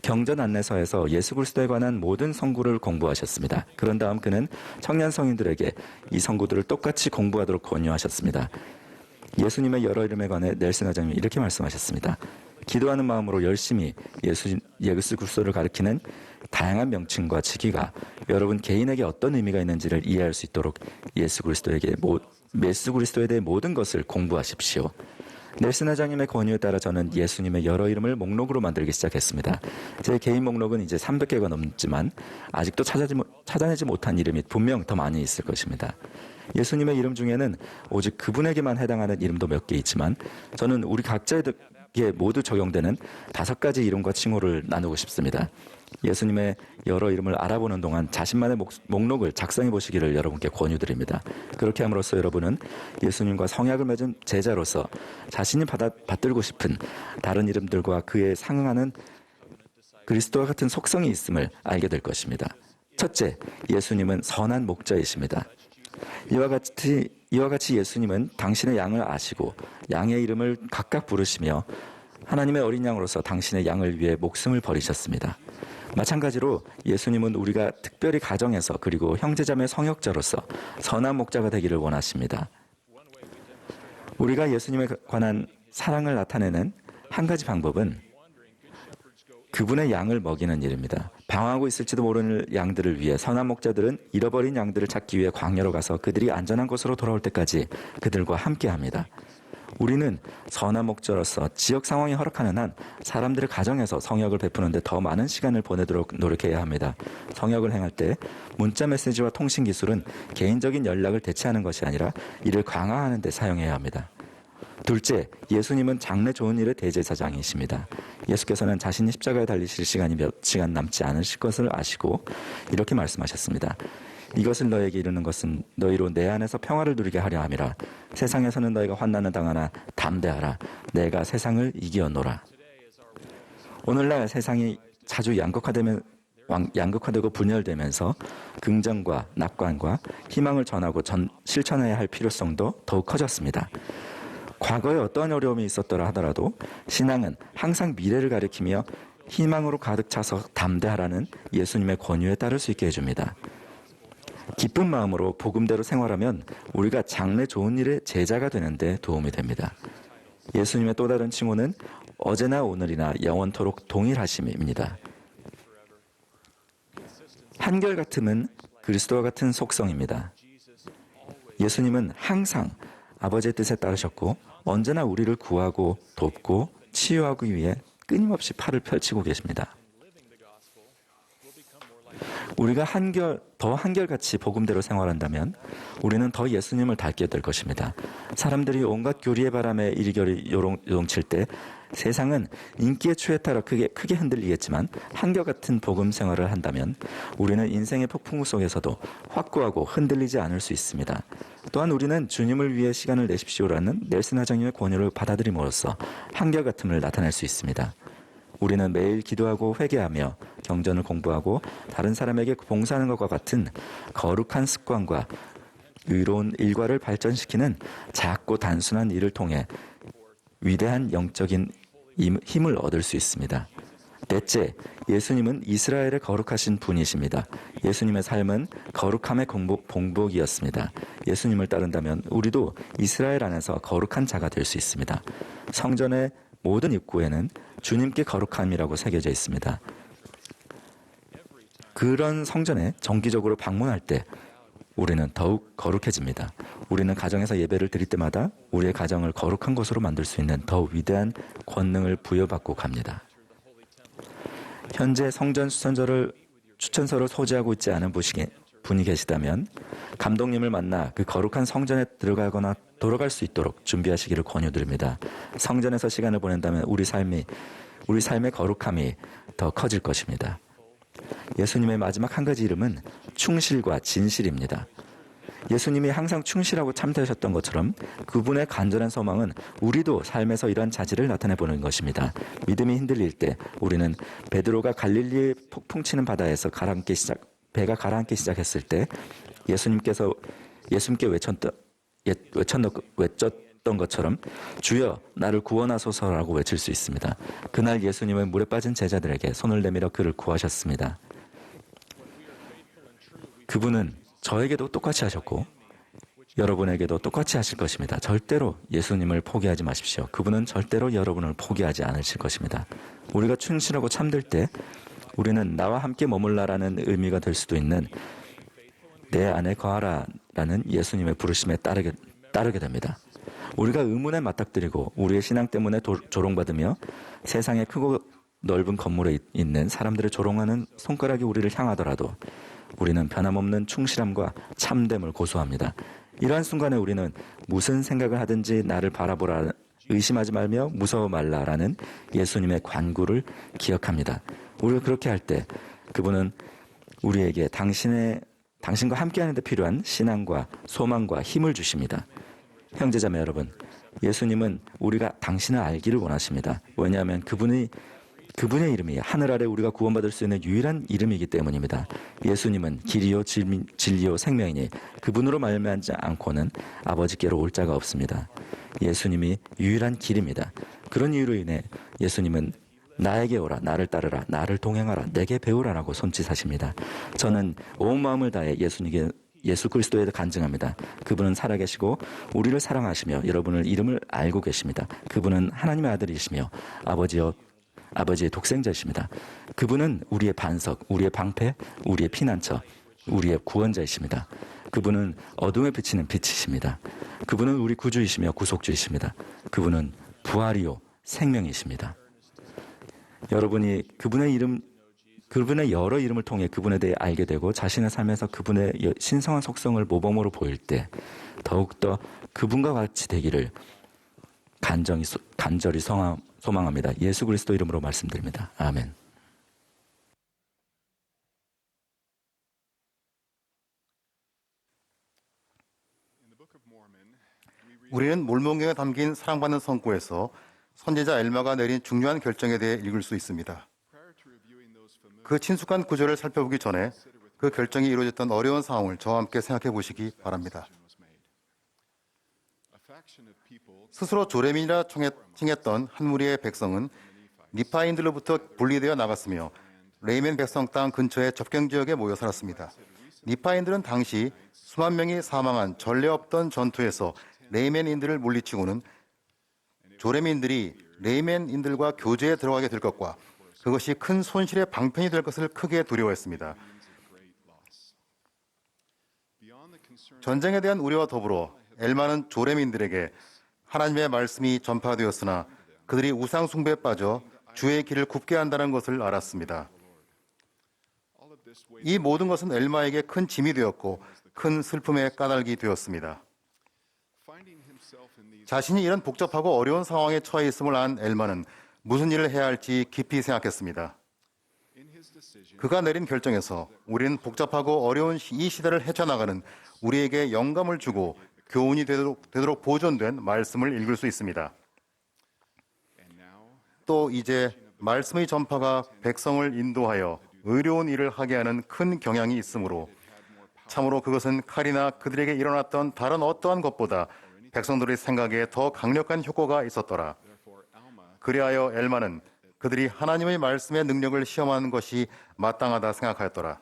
경전 안내서에서 예수 그리스도에 관한 모든 선구를 공부하셨습니다. 그런 다음 그는 청년 성인들에게 이 선구들을 똑같이 공부하도록 권유하셨습니다. 예수님의 여러 이름에 관해 넬슨 회장님이 이렇게 말씀하셨습니다. 기도하는 마음으로 열심히 예수 그리스도를 가리키는 다양한 명칭과 직위가 여러분 개인에게 어떤 의미가 있는지를 이해할 수 있도록 예수 그리스도에 대해 모든 것을 공부하십시오. 넬슨 회장님의 권유에 따라 저는 예수님의 여러 이름을 목록으로 만들기 시작했습니다. 제 개인 목록은 이제 300개가 넘지만 아직도 찾아내지 못한 이름이 분명 더 많이 있을 것입니다. 예수님의 이름 중에는 오직 그분에게만 해당하는 이름도 몇 개 있지만 저는 우리 각자에게 모두 적용되는 5가지 이름과 칭호를 나누고 싶습니다. 예수님의 여러 이름을 알아보는 동안 자신만의 목록을 작성해 보시기를 여러분께 권유드립니다. 그렇게 함으로써 여러분은 예수님과 성약을 맺은 제자로서 자신이 받들고 싶은 다른 이름들과 그에 상응하는 그리스도와 같은 속성이 있음을 알게 될 것입니다. 첫째, 예수님은 선한 목자이십니다. 이와 같이 예수님은 당신의 양을 아시고 양의 이름을 각각 부르시며 하나님의 어린 양으로서 당신의 양을 위해 목숨을 버리셨습니다. 마찬가지로 예수님은 우리가 특별히 가정에서 그리고 형제자매 성역자로서 선한 목자가 되기를 원하십니다. 우리가 예수님에 관한 사랑을 나타내는 한 가지 방법은 그분의 양을 먹이는 일입니다. 방황하고 있을지도 모르는 양들을 위해 선한 목자들은 잃어버린 양들을 찾기 위해 광야로 가서 그들이 안전한 곳으로 돌아올 때까지 그들과 함께합니다. 우리는 선한 목자로서 지역 상황이 허락하는 한 사람들의 가정에서 성역을 베푸는데 더 많은 시간을 보내도록 노력해야 합니다. 성역을 행할 때 문자 메시지와 통신 기술은 개인적인 연락을 대체하는 것이 아니라 이를 강화하는 데 사용해야 합니다. 둘째, 예수님은 장래 좋은 일의 대제사장이십니다. 예수께서는 자신이 십자가에 달리실 시간이 몇 시간 남지 않으실 것을 아시고 이렇게 말씀하셨습니다. 이것을 너에게 이루는 것은 너희로 내 안에서 평화를 누리게 하려 함이라. 세상에서는 너희가 환난을 당하나 담대하라. 내가 세상을 이기었노라. 오늘날 세상이 자주 양극화되고 분열되면서 긍정과 낙관과 희망을 전하고 실천해야 할 필요성도 더욱 커졌습니다. 과거에 어떠한 어려움이 있었더라 하더라도 신앙은 항상 미래를 가리키며 희망으로 가득 차서 담대하라는 예수님의 권유에 따를 수 있게 해줍니다. 기쁜 마음으로 복음대로 생활하면 우리가 장래 좋은 일의 제자가 되는데 도움이 됩니다. 예수님의 또 다른 칭호는 어제나 오늘이나 영원토록 동일하심입니다. 한결같음은 그리스도와 같은 속성입니다. 예수님은 항상 아버지의 뜻에 따르셨고 언제나 우리를 구하고 돕고 치유하기 위해 끊임없이 팔을 펼치고 계십니다. 우리가 더 한결같이 복음대로 생활한다면 우리는 더 예수님을 닮게 될 것입니다. 사람들이 온갖 교리의 바람에 이리저리 요동칠 때 세상은 인기의 추에 따라 크게 흔들리겠지만 한결같은 복음 생활을 한다면 우리는 인생의 폭풍우 속에서도 확고하고 흔들리지 않을 수 있습니다. 또한 우리는 주님을 위해 시간을 내십시오라는 넬슨 하장님의 권유를 받아들임으로써 한결같음을 나타낼 수 있습니다. 우리는 매일 기도하고 회개하며 경전을 공부하고 다른 사람에게 봉사하는 것과 같은 거룩한 습관과 의로운 일과를 발전시키는 작고 단순한 일을 통해 위대한 영적인 힘을 얻을 수 있습니다. 넷째, 예수님은 이스라엘의 거룩하신 분이십니다. 예수님의 삶은 거룩함의 봉복이었습니다. 예수님을 따른다면 우리도 이스라엘 안에서 거룩한 자가 될 수 있습니다. 성전의 모든 입구에는 주님께 거룩함이라고 새겨져 있습니다. 그런 성전에 정기적으로 방문할 때 우리는 더욱 거룩해집니다. 우리는 가정에서 예배를 드릴 때마다 우리의 가정을 거룩한 곳으로 만들 수 있는 더 위대한 권능을 부여받고 갑니다. 현재 성전 추천서를 소지하고 있지 않은 분이 계시다면 감독님을 만나 그 거룩한 성전에 들어가거나 돌아갈 수 있도록 준비하시기를 권유드립니다. 성전에서 시간을 보낸다면 우리 삶의 거룩함이 더 커질 것입니다. 예수님의 마지막 한 가지 이름은 충실과 진실입니다. 예수님이 항상 충실하고 참되셨던 것처럼 그분의 간절한 소망은 우리도 삶에서 이러한 자질을 나타내보는 것입니다. 믿음이 흔들릴 때 우리는 베드로가 갈릴리의 폭풍치는 바다에서 배가 가라앉기 시작했을 때 예수님께 외쳤던 것처럼 주여 나를 구원하소서라고 외칠 수 있습니다. 그날 예수님은 물에 빠진 제자들에게 손을 내밀어 그를 구하셨습니다. 그분은 저에게도 똑같이 하셨고 여러분에게도 똑같이 하실 것입니다. 절대로 예수님을 포기하지 마십시오. 그분은 절대로 여러분을 포기하지 않으실 것입니다. 우리가 충실하고 참될 때 우리는 나와 함께 머물라라는 의미가 될 수도 있는 내 안에 거하라라는 예수님의 부르심에 따르게 됩니다. 우리가 의문에 맞닥뜨리고 우리의 신앙 때문에 조롱받으며 세상의 크고 넓은 건물에 있는 사람들의 조롱하는 손가락이 우리를 향하더라도 우리는 변함없는 충실함과 참됨을 고수합니다. 이러한 순간에 우리는 무슨 생각을 하든지 나를 바라보라, 의심하지 말며 무서워 말라라는 예수님의 관구를 기억합니다. 우리가 그렇게 할 때 그분은 우리에게 당신과 함께하는 데 필요한 신앙과 소망과 힘을 주십니다. 형제자매 여러분, 예수님은 우리가 당신을 알기를 원하십니다. 왜냐하면 그분의 이름이 하늘 아래 우리가 구원받을 수 있는 유일한 이름이기 때문입니다. 예수님은 길이요 진리요 생명이니 그분으로 말미암지 않고는 아버지께로 올 자가 없습니다. 예수님이 유일한 길입니다. 그런 이유로 인해 예수님은 나에게 오라, 나를 따르라, 나를 동행하라, 내게 배우라라고 손짓하십니다. 저는 온 마음을 다해 예수 그리스도에 간증합니다. 그분은 살아계시고 우리를 사랑하시며 여러분의 이름을 알고 계십니다. 그분은 하나님의 아들이시며 아버지의 독생자이십니다. 그분은 우리의 반석, 우리의 방패, 우리의 피난처, 우리의 구원자이십니다. 그분은 어둠에 비치는 빛이십니다. 그분은 우리 구주이시며 구속주이십니다. 그분은 부활이요 생명이십니다. 여러분이 그분의 여러 이름을 통해 그분에 대해 알게 되고 자신의 삶에서 그분의 신성한 속성을 모범으로 보일 때 더욱더 그분과 같이 되기를 간절히 소망합니다. 예수 그리스도 이름으로 말씀드립니다. 아멘. 우리는 몰몬경에 담긴 사랑받는 성구에서 선지자 엘마가 내린 중요한 결정에 대해 읽을 수 있습니다. 그 친숙한 구절을 살펴보기 전에 그 결정이 이루어졌던 어려운 상황을 저와 함께 생각해 보시기 바랍니다. 스스로 조레민이라 칭했던 한 무리의 백성은 니파인들로부터 분리되어 나갔으며 레이멘 백성 땅 근처의 접경 지역에 모여 살았습니다. 니파인들은 당시 수만 명이 사망한 전례 없던 전투에서 레이멘인들을 물리치고는 조레민들이 레이멘인들과 교제에 들어가게 될 것과 그것이 큰 손실의 방편이 될 것을 크게 두려워했습니다. 전쟁에 대한 우려와 더불어 엘마는 조레민들에게 하나님의 말씀이 전파되었으나 그들이 우상 숭배에 빠져 주의 길을 굽게 한다는 것을 알았습니다. 이 모든 것은 엘마에게 큰 짐이 되었고 큰 슬픔의 까닭이 되었습니다. 자신이 이런 복잡하고 어려운 상황에 처해 있음을 안 엘마는 무슨 일을 해야 할지 깊이 생각했습니다. 그가 내린 결정에서 우리는 복잡하고 어려운 이 시대를 헤쳐나가는 우리에게 영감을 주고 교훈이 되도록 보존된 말씀을 읽을 수 있습니다. 또 이제 말씀의 전파가 백성을 인도하여 의로운 일을 하게 하는 큰 경향이 있으므로 참으로 그것은 칼이나 그들에게 일어났던 다른 어떠한 것보다 백성들의 생각에 더 강력한 효과가 있었더라. 그리하여 엘마는 그들이 하나님의 말씀의 능력을 시험하는 것이 마땅하다 생각하였더라.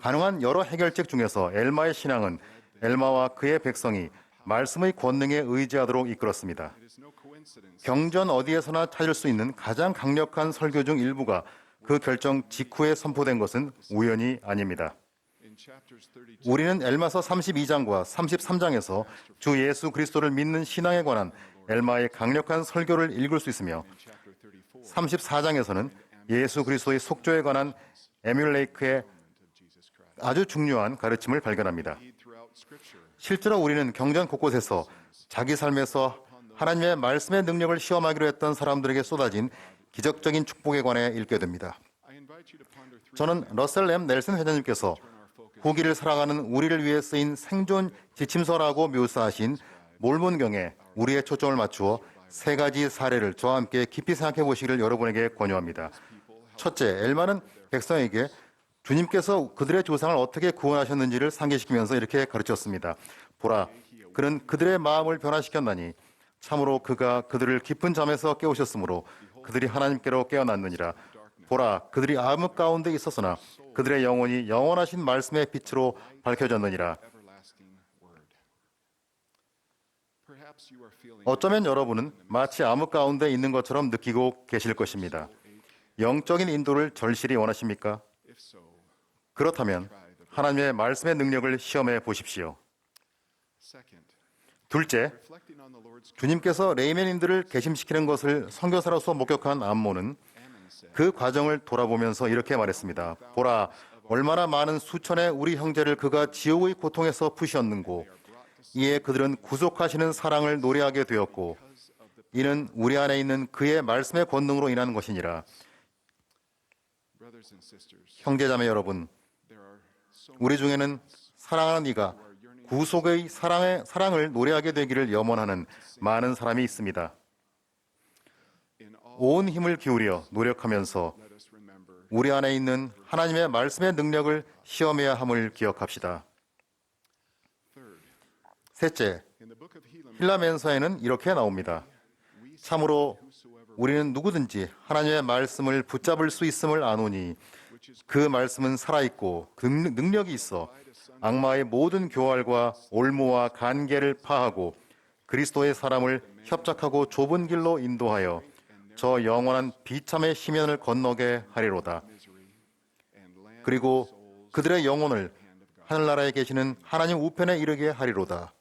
가능한 여러 해결책 중에서 엘마의 신앙은 엘마와 그의 백성이 말씀의 권능에 의지하도록 이끌었습니다. 경전 어디에서나 찾을 수 있는 가장 강력한 설교 중 일부가 그 결정 직후에 선포된 것은 우연이 아닙니다. 우리는 엘마서 32장과 33장에서 주 예수 그리스도를 믿는 신앙에 관한 엘마의 강력한 설교를 읽을 수 있으며 34장에서는 예수 그리스도의 속죄에 관한 에뮬레이크의 아주 중요한 가르침을 발견합니다. 실제로 우리는 경전 곳곳에서 자기 삶에서 하나님의 말씀의 능력을 시험하기로 했던 사람들에게 쏟아진 기적적인 축복에 관해 읽게 됩니다. 저는 러셀 M. 넬슨 회장님께서 후기를 살아가는 우리를 위해 쓰인 생존 지침서라고 묘사하신 몰몬경에 우리의 초점을 맞추어 세 가지 사례를 저와 함께 깊이 생각해 보시기를 여러분에게 권유합니다. 첫째, 엘마는 백성에게 주님께서 그들의 조상을 어떻게 구원하셨는지를 상기시키면서 이렇게 가르쳤습니다. 보라, 그는 그들의 마음을 변화시켰나니 참으로 그가 그들을 깊은 잠에서 깨우셨으므로 그들이 하나님께로 깨어났느니라. 보라, 그들이 암흑 가운데 있었으나 그들의 영혼이 영원하신 말씀의 빛으로 밝혀졌느니라. 어쩌면 여러분은 마치 암흑 가운데 있는 것처럼 느끼고 계실 것입니다. 영적인 인도를 절실히 원하십니까? 그렇다면 하나님의 말씀의 능력을 시험해 보십시오. 둘째, 주님께서 레이멘인들을 개심시키는 것을 선교사로서 목격한 암몬은 그 과정을 돌아보면서 이렇게 말했습니다. 보라, 얼마나 많은 수천의 우리 형제를 그가 지옥의 고통에서 푸셨는고 이에 그들은 구속하시는 사랑을 노래하게 되었고 이는 우리 안에 있는 그의 말씀의 권능으로 인한 것이니라. 형제자매 여러분, 우리 중에는 사랑하는 이가 구속의 사랑을 노래하게 되기를 염원하는 많은 사람이 있습니다. 온 힘을 기울여 노력하면서 우리 안에 있는 하나님의 말씀의 능력을 시험해야 함을 기억합시다. 셋째, 힐라멘서에는 이렇게 나옵니다. 참으로 우리는 누구든지 하나님의 말씀을 붙잡을 수 있음을 아노니 그 말씀은 살아있고 능력이 있어 악마의 모든 교활과 올무와 간계를 파하고 그리스도의 사람을 협착하고 좁은 길로 인도하여 저 영원한 비참의 심연을 건너게 하리로다. 그리고 그들의 영혼을 하늘나라에 계시는 하나님 우편에 이르게 하리로다.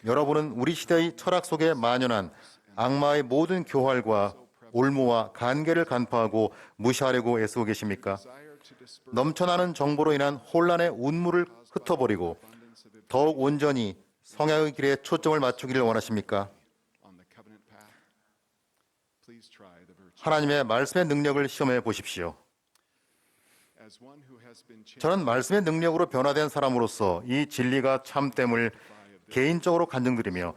여러분은 우리 시대의 철학 속에 만연한 악마의 모든 교활과 올무와 간계를 간파하고 무시하려고 애쓰고 계십니까? 넘쳐나는 정보로 인한 혼란의 운물을 흩어버리고 더욱 온전히 성향의 길에 초점을 맞추기를 원하십니까? 하나님의 말씀의 능력을 시험해 보십시오. 저는 말씀의 능력으로 변화된 사람으로서 이 진리가 참됨을 개인적으로 간증드리며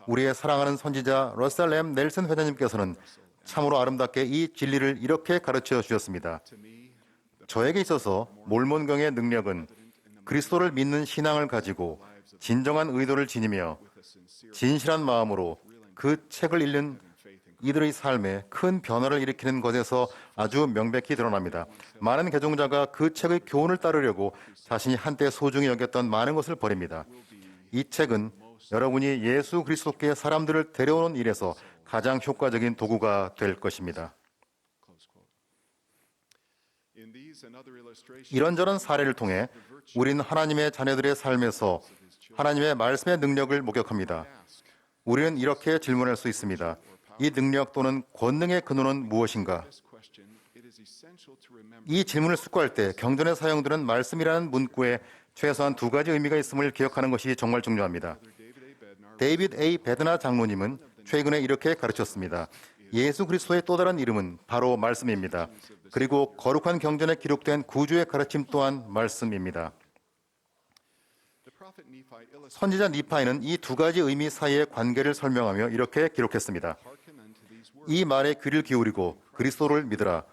우리의 사랑하는 선지자 러셀 M. 넬슨 회장님께서는 참으로 아름답게 이 진리를 이렇게 가르쳐 주셨습니다. 저에게 있어서 몰몬경의 능력은 그리스도를 믿는 신앙을 가지고 진정한 의도를 지니며 진실한 마음으로 그 책을 읽는 이들의 삶에 큰 변화를 일으키는 것에서 아주 명백히 드러납니다. 많은 개종자가 그 책의 교훈을 따르려고 자신이 한때 소중히 여겼던 많은 것을 버립니다. 이 책은 여러분이 예수 그리스도께 사람들을 데려오는 일에서 가장 효과적인 도구가 될 것입니다. 이런저런 사례를 통해 우리는 하나님의 자녀들의 삶에서 하나님의 말씀의 능력을 목격합니다. 우리는 이렇게 질문할 수 있습니다. 이 능력 또는 권능의 근원은 무엇인가? 이 질문을 숙고할 때 경전에 사용되는 말씀이라는 문구에 최소한 두 가지 의미가 있음을 기억하는 것이 정말 중요합니다. 데이빗 A. 베드나 장로님은 최근에 이렇게 가르쳤습니다. 예수 그리스도의 또 다른 이름은 바로 말씀입니다. 그리고 거룩한 경전에 기록된 구주의 가르침 또한 말씀입니다. 선지자 니파이는 이 두 가지 의미 사이의 관계를 설명하며 이렇게 기록했습니다. 이 말에 귀를 기울이고 그리스도를 믿으라.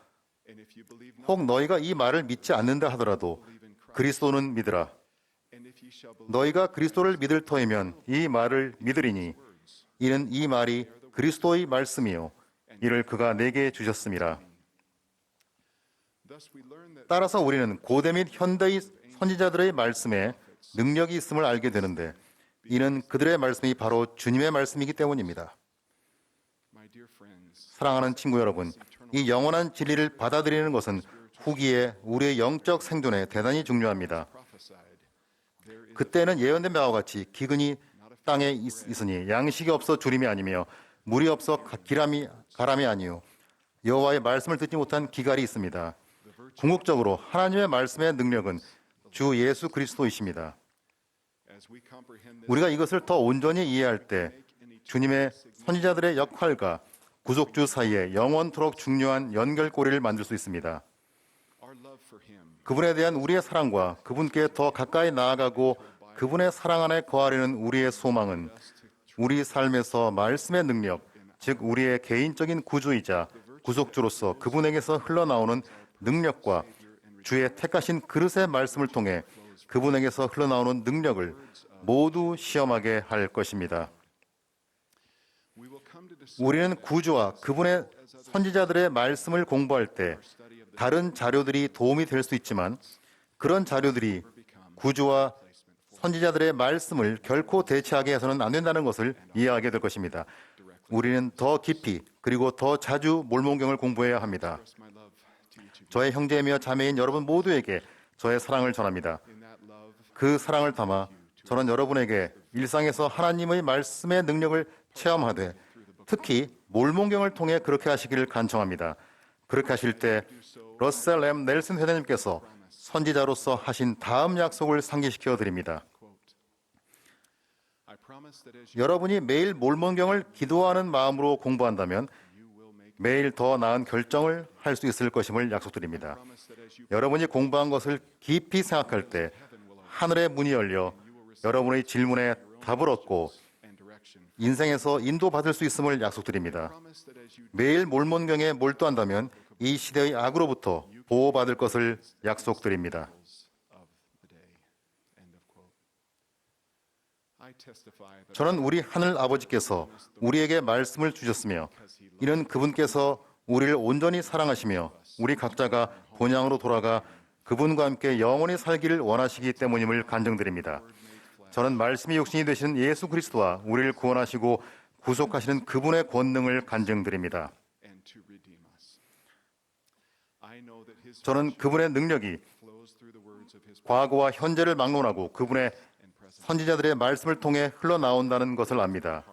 혹 너희가 이 말을 믿지 않는다 하더라도 그리스도는 믿으라. 너희가 그리스도를 믿을 터이면 이 말을 믿으리니 이는 이 말이 그리스도의 말씀이요 이를 그가 내게 주셨음이라. 따라서 우리는 고대 및 현대의 선지자들의 말씀에 능력이 있음을 알게 되는데 이는 그들의 말씀이 바로 주님의 말씀이기 때문입니다. 사랑하는 친구 여러분, 이 영원한 진리를 받아들이는 것은 후기에 우리의 영적 생존에 대단히 중요합니다. 그때는 예언된 바와 같이 기근이 땅에 있으니 양식이 없어 주림이 아니며 물이 없어 가람이 아니요 여호와의 말씀을 듣지 못한 기갈이 있습니다. 궁극적으로 하나님의 말씀의 능력은 주 예수 그리스도이십니다. 우리가 이것을 더 온전히 이해할 때 주님의 선지자들의 역할과 구속주 사이에 영원토록 중요한 연결고리를 만들 수 있습니다. 그분에 대한 우리의 사랑과 그분께 더 가까이 나아가고 그분의 사랑 안에 거하려는 우리의 소망은 우리 삶에서 말씀의 능력, 즉 우리의 개인적인 구주이자 구속주로서 그분에게서 흘러나오는 능력과 주의 택하신 그릇의 말씀을 통해 그분에게서 흘러나오는 능력을 모두 시험하게 할 것입니다. 우리는 구주와 그분의 선지자들의 말씀을 공부할 때 다른 자료들이 도움이 될 수 있지만 그런 자료들이 구주와 선지자들의 말씀을 결코 대체하게 해서는 안 된다는 것을 이해하게 될 것입니다. 우리는 더 깊이 그리고 더 자주 몰몬경을 공부해야 합니다. 저의 형제이며 자매인 여러분 모두에게 저의 사랑을 전합니다. 그 사랑을 담아 저는 여러분에게 일상에서 하나님의 말씀의 능력을 체험하되 특히 몰몬경을 통해 그렇게 하시기를 간청합니다. 그렇게 하실 때 러셀 M. 넬슨 회장님께서 선지자로서 하신 다음 약속을 상기시켜 드립니다. 여러분이 매일 몰몬경을 기도하는 마음으로 공부한다면 매일 더 나은 결정을 할 수 있을 것임을 약속드립니다. 여러분이 공부한 것을 깊이 생각할 때 하늘의 문이 열려 여러분의 질문에 답을 얻고 인생에서 인도받을 수 있음을 약속드립니다. 매일 몰몬경에 몰두한다면 이 시대의 악으로부터 보호받을 것을 약속드립니다. 저는 우리 하늘 아버지께서 우리에게 말씀을 주셨으며 이는 그분께서 우리를 온전히 사랑하시며 우리 각자가 본향으로 돌아가 그분과 함께 영원히 살기를 원하시기 때문임을 간증드립니다. 저는 말씀이 육신이 되시는 예수 그리스도와 우리를 구원하시고 구속하시는 그분의 권능을 간증드립니다. 저는 그분의 능력이 과거와 현재를 막론하고 그분의 선지자들의 말씀을 통해 흘러나온다는 것을 압니다.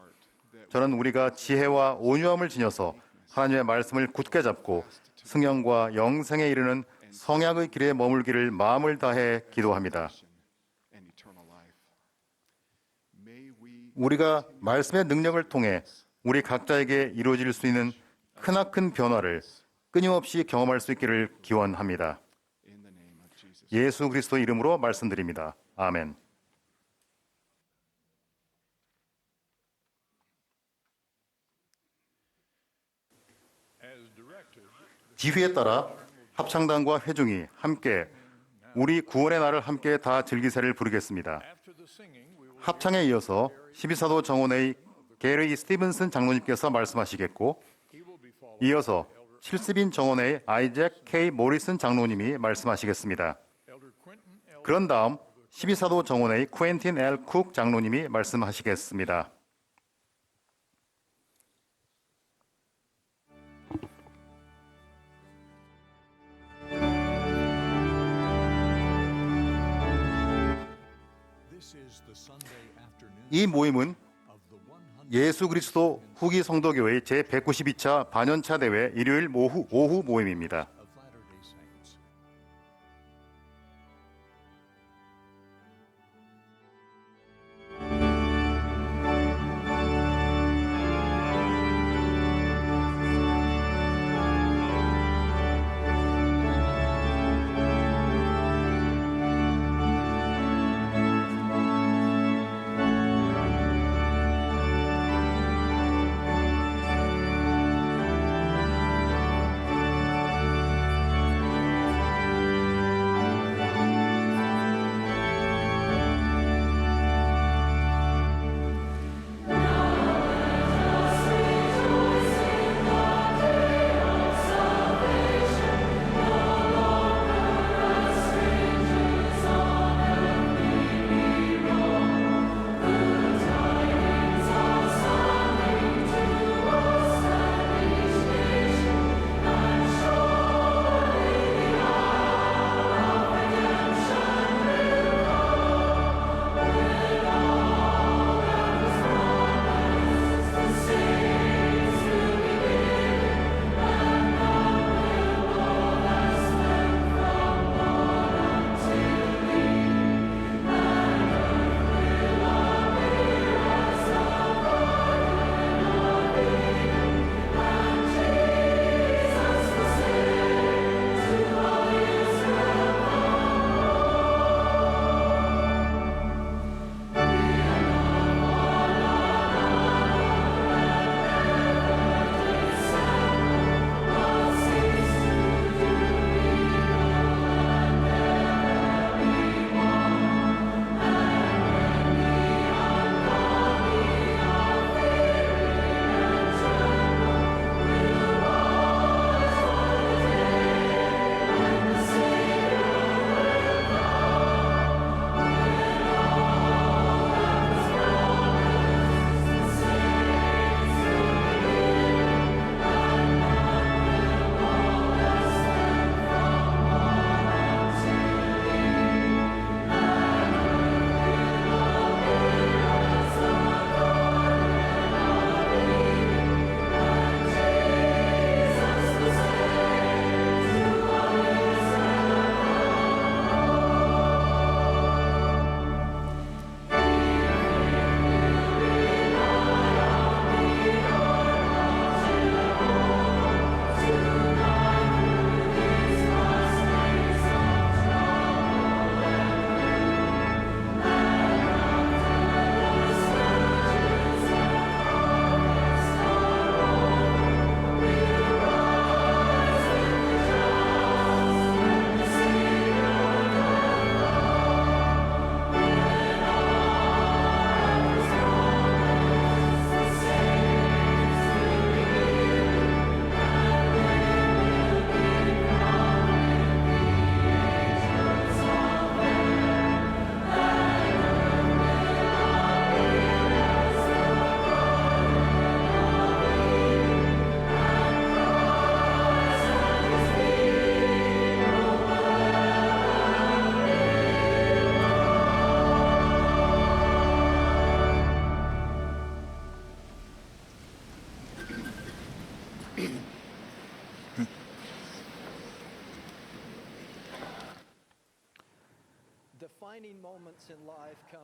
저는 우리가 지혜와 온유함을 지녀서 하나님의 말씀을 굳게 잡고 승형과 영생에 이르는 성약의 길에 머물기를 마음을 다해 기도합니다. 우리가 말씀의 능력을 통해 우리 각자에게 이루어질 수 있는 크나큰 변화를 끊임없이 경험할 수 있기를 기원합니다. 예수 그리스도 이름으로 말씀드립니다. 아멘. 지휘에 따라 합창단과 회중이 함께 우리 구원의 날을 함께 다 즐기세를 부르겠습니다. 합창에 이어서 12사도 정원의 게리 스티븐슨 장로님께서 말씀하시겠고, 이어서 70인 정원의 아이잭 K 모리슨 장로님이 말씀하시겠습니다. 그런 다음 12사도 정원의 쿠엔틴 L 쿡 장로님이 말씀하시겠습니다. 이 모임은 예수 그리스도 후기 성도교회 제192차 반연차 대회 일요일 오후 모임입니다.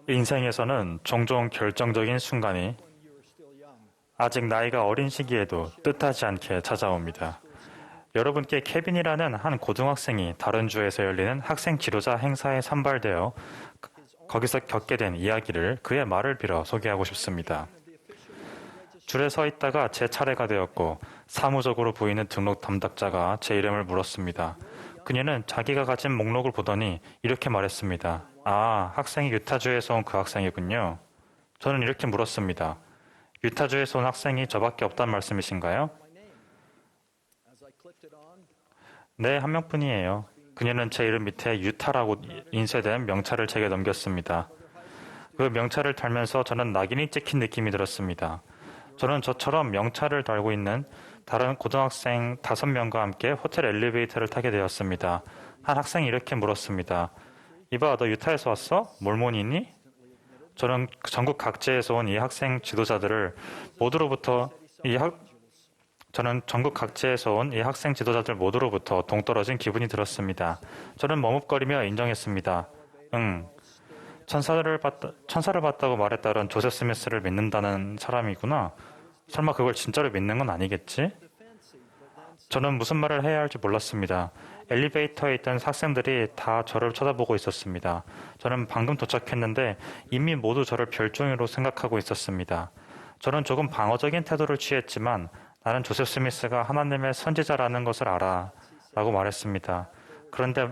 인생에서는 종종 결정적인 순간이 아직 나이가 어린 시기에도 뜻하지 않게 찾아옵니다. 여러분께 케빈이라는 한 고등학생이 다른 주에서 열리는 학생 지도자 행사에 선발되어 거기서 겪게 된 이야기를 그의 말을 빌어 소개하고 싶습니다. 줄에 서 있다가 제 차례가 되었고 사무적으로 보이는 등록 담당자가 제 이름을 물었습니다. 그녀는 자기가 가진 목록을 보더니 이렇게 말했습니다. 아, 학생이 유타주에서 온 그 학생이군요. 저는 이렇게 물었습니다. 유타주에서 온 학생이 저밖에 없단 말씀이신가요? 네, 한 명뿐이에요. 그녀는 제 이름 밑에 유타라고 인쇄된 명찰을 제게 넘겼습니다. 그 명찰을 달면서 저는 낙인이 찍힌 느낌이 들었습니다. 저는 저처럼 명찰을 달고 있는 다른 고등학생 5명과 함께 호텔 엘리베이터를 타게 되었습니다. 한 학생이 이렇게 물었습니다. 이봐, 너 유타에서 왔어? 몰몬이니? 저는 전국 각지에서 온 이 학생 지도자들을 모두로부터 저는 전국 각지에서 온 이 학생 지도자들 모두로부터 동떨어진 기분이 들었습니다. 저는 머뭇거리며 인정했습니다. 천사를 봤다고 말했다던 조셉 스미스를 믿는다는 사람이구나. 설마 그걸 진짜로 믿는 건 아니겠지? 저는 무슨 말을 해야 할지 몰랐습니다. 엘리베이터에 있던 학생들이 다 저를 쳐다보고 있었습니다. 저는 방금 도착했는데 이미 모두 저를 별종으로 생각하고 있었습니다. 저는 조금 방어적인 태도를 취했지만 나는 조셉 스미스가 하나님의 선지자라는 것을 알아 라고 말했습니다. 그런데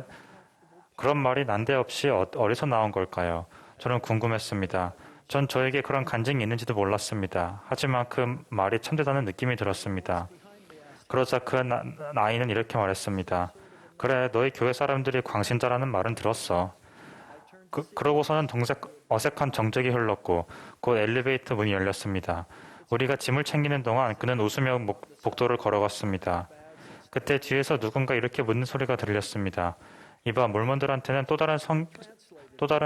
그런 말이 난데없이 어디서 나온 걸까요? 저는 궁금했습니다. 전 저에게 그런 간증이 있는지도 몰랐습니다. 하지만 그 말이 참되다는 느낌이 들었습니다. 그러자 그 아이는 이렇게 말했습니다. 그래, 너희 교회 사람들이 광신자라는 말은 들었어. 그러고서는 어색한 정적이 흘렀고 곧 엘리베이터 문이 열렸습니다. 우리가 짐을 챙기는 동안 그는 웃으며 복도를 걸어갔습니다. 그때 뒤에서 누군가 이렇게 묻는 소리가 들렸습니다. 이봐, 몰몬들한테는 또 다른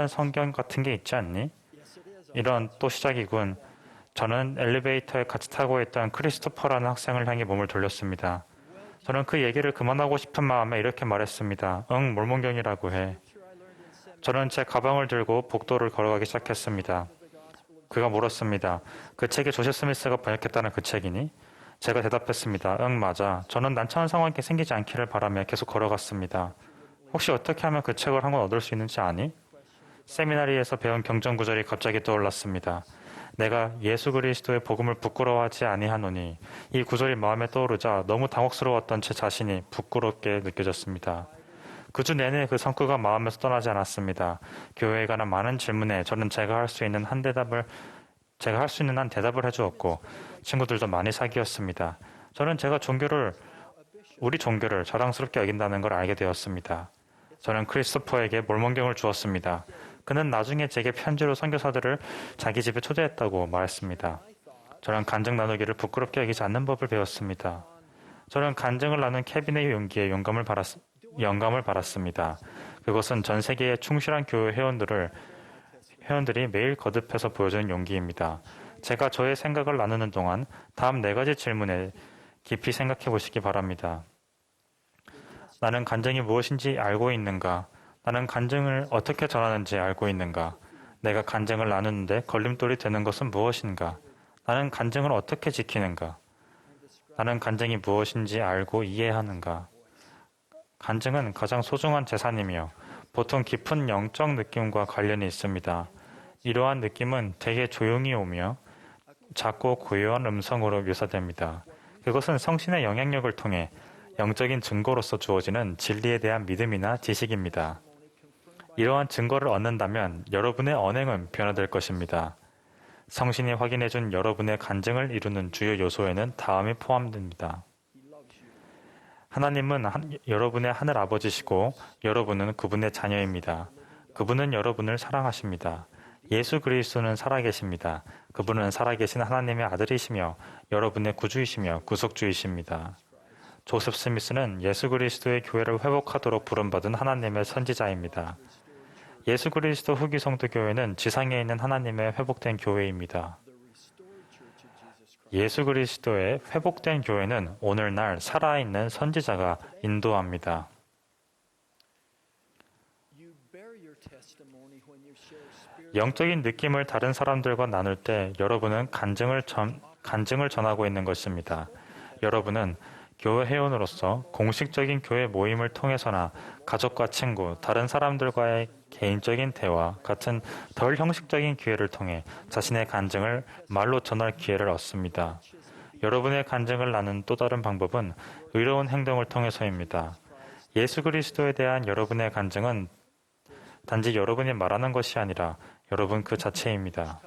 성경 같은 게 있지 않니? 이런 또 시작이군. 저는 엘리베이터에 같이 타고 있던 크리스토퍼라는 학생을 향해 몸을 돌렸습니다. 저는 그 얘기를 그만하고 싶은 마음에 이렇게 말했습니다. 응, 몰몬경이라고 해. 저는 제 가방을 들고 복도를 걸어가기 시작했습니다. 그가 물었습니다. 그 책이 조셉 스미스가 번역했다는 그 책이니? 제가 대답했습니다. 응, 맞아. 저는 난처한 상황이 생기지 않기를 바라며 계속 걸어갔습니다. 혹시 어떻게 하면 그 책을 한 권 얻을 수 있는지 아니? 세미나리에서 배운 경전 구절이 갑자기 떠올랐습니다. 내가 예수 그리스도의 복음을 부끄러워하지 아니하노니. 이 구절이 마음에 떠오르자 너무 당혹스러웠던 제 자신이 부끄럽게 느껴졌습니다. 그 주 내내 그 성구가 마음에서 떠나지 않았습니다. 교회에 관한 많은 질문에 저는 제가 할 수 있는 한 대답을 해주었고 친구들도 많이 사귀었습니다. 저는 우리 종교를 자랑스럽게 여긴다는 걸 알게 되었습니다. 저는 크리스토퍼에게 몰몬경을 주었습니다. 그는 나중에 제게 편지로 선교사들을 자기 집에 초대했다고 말했습니다. 저는 간증 나누기를 부끄럽게 여기지 않는 법을 배웠습니다. 저는 간증을 나눈 케빈의 용기에 영감을 받았습니다. 그것은 전 세계의 충실한 교회 회원들이 매일 거듭해서 보여주는 용기입니다. 제가 저의 생각을 나누는 동안 다음 4가지 질문에 깊이 생각해 보시기 바랍니다. 나는 간증이 무엇인지 알고 있는가? 나는 간증을 어떻게 전하는지 알고 있는가? 내가 간증을 나누는데 걸림돌이 되는 것은 무엇인가? 나는 간증을 어떻게 지키는가? 나는 간증이 무엇인지 알고 이해하는가? 간증은 가장 소중한 재산이며 보통 깊은 영적 느낌과 관련이 있습니다. 이러한 느낌은 되게 조용히 오며 작고 고요한 음성으로 묘사됩니다. 그것은 성신의 영향력을 통해 영적인 증거로서 주어지는 진리에 대한 믿음이나 지식입니다. 이러한 증거를 얻는다면 여러분의 언행은 변화될 것입니다. 성신이 확인해준 여러분의 간증을 이루는 주요 요소에는 다음이 포함됩니다. 하나님은 여러분의 하늘 아버지시고 여러분은 그분의 자녀입니다. 그분은 여러분을 사랑하십니다. 예수 그리스도는 살아계십니다. 그분은 살아계신 하나님의 아들이시며 여러분의 구주이시며 구속주이십니다. 조셉 스미스는 예수 그리스도의 교회를 회복하도록 부름받은 하나님의 선지자입니다. 예수 그리스도 후기 성도 교회는 지상에 있는 하나님의 회복된 교회입니다. 예수 그리스도의 회복된 교회는 오늘날 살아있는 선지자가 인도합니다. 영적인 느낌을 다른 사람들과 나눌 때 여러분은 간증을 전하고 있는 것입니다. 여러분은 교회 회원으로서 공식적인 교회 모임을 통해서나 가족과 친구, 다른 사람들과의 개인적인 대화 같은 덜 형식적인 기회를 통해 자신의 간증을 말로 전할 기회를 얻습니다. 여러분의 간증을 나눈 또 다른 방법은 의로운 행동을 통해서입니다. 예수 그리스도에 대한 여러분의 간증은 단지 여러분이 말하는 것이 아니라 여러분 그 자체입니다.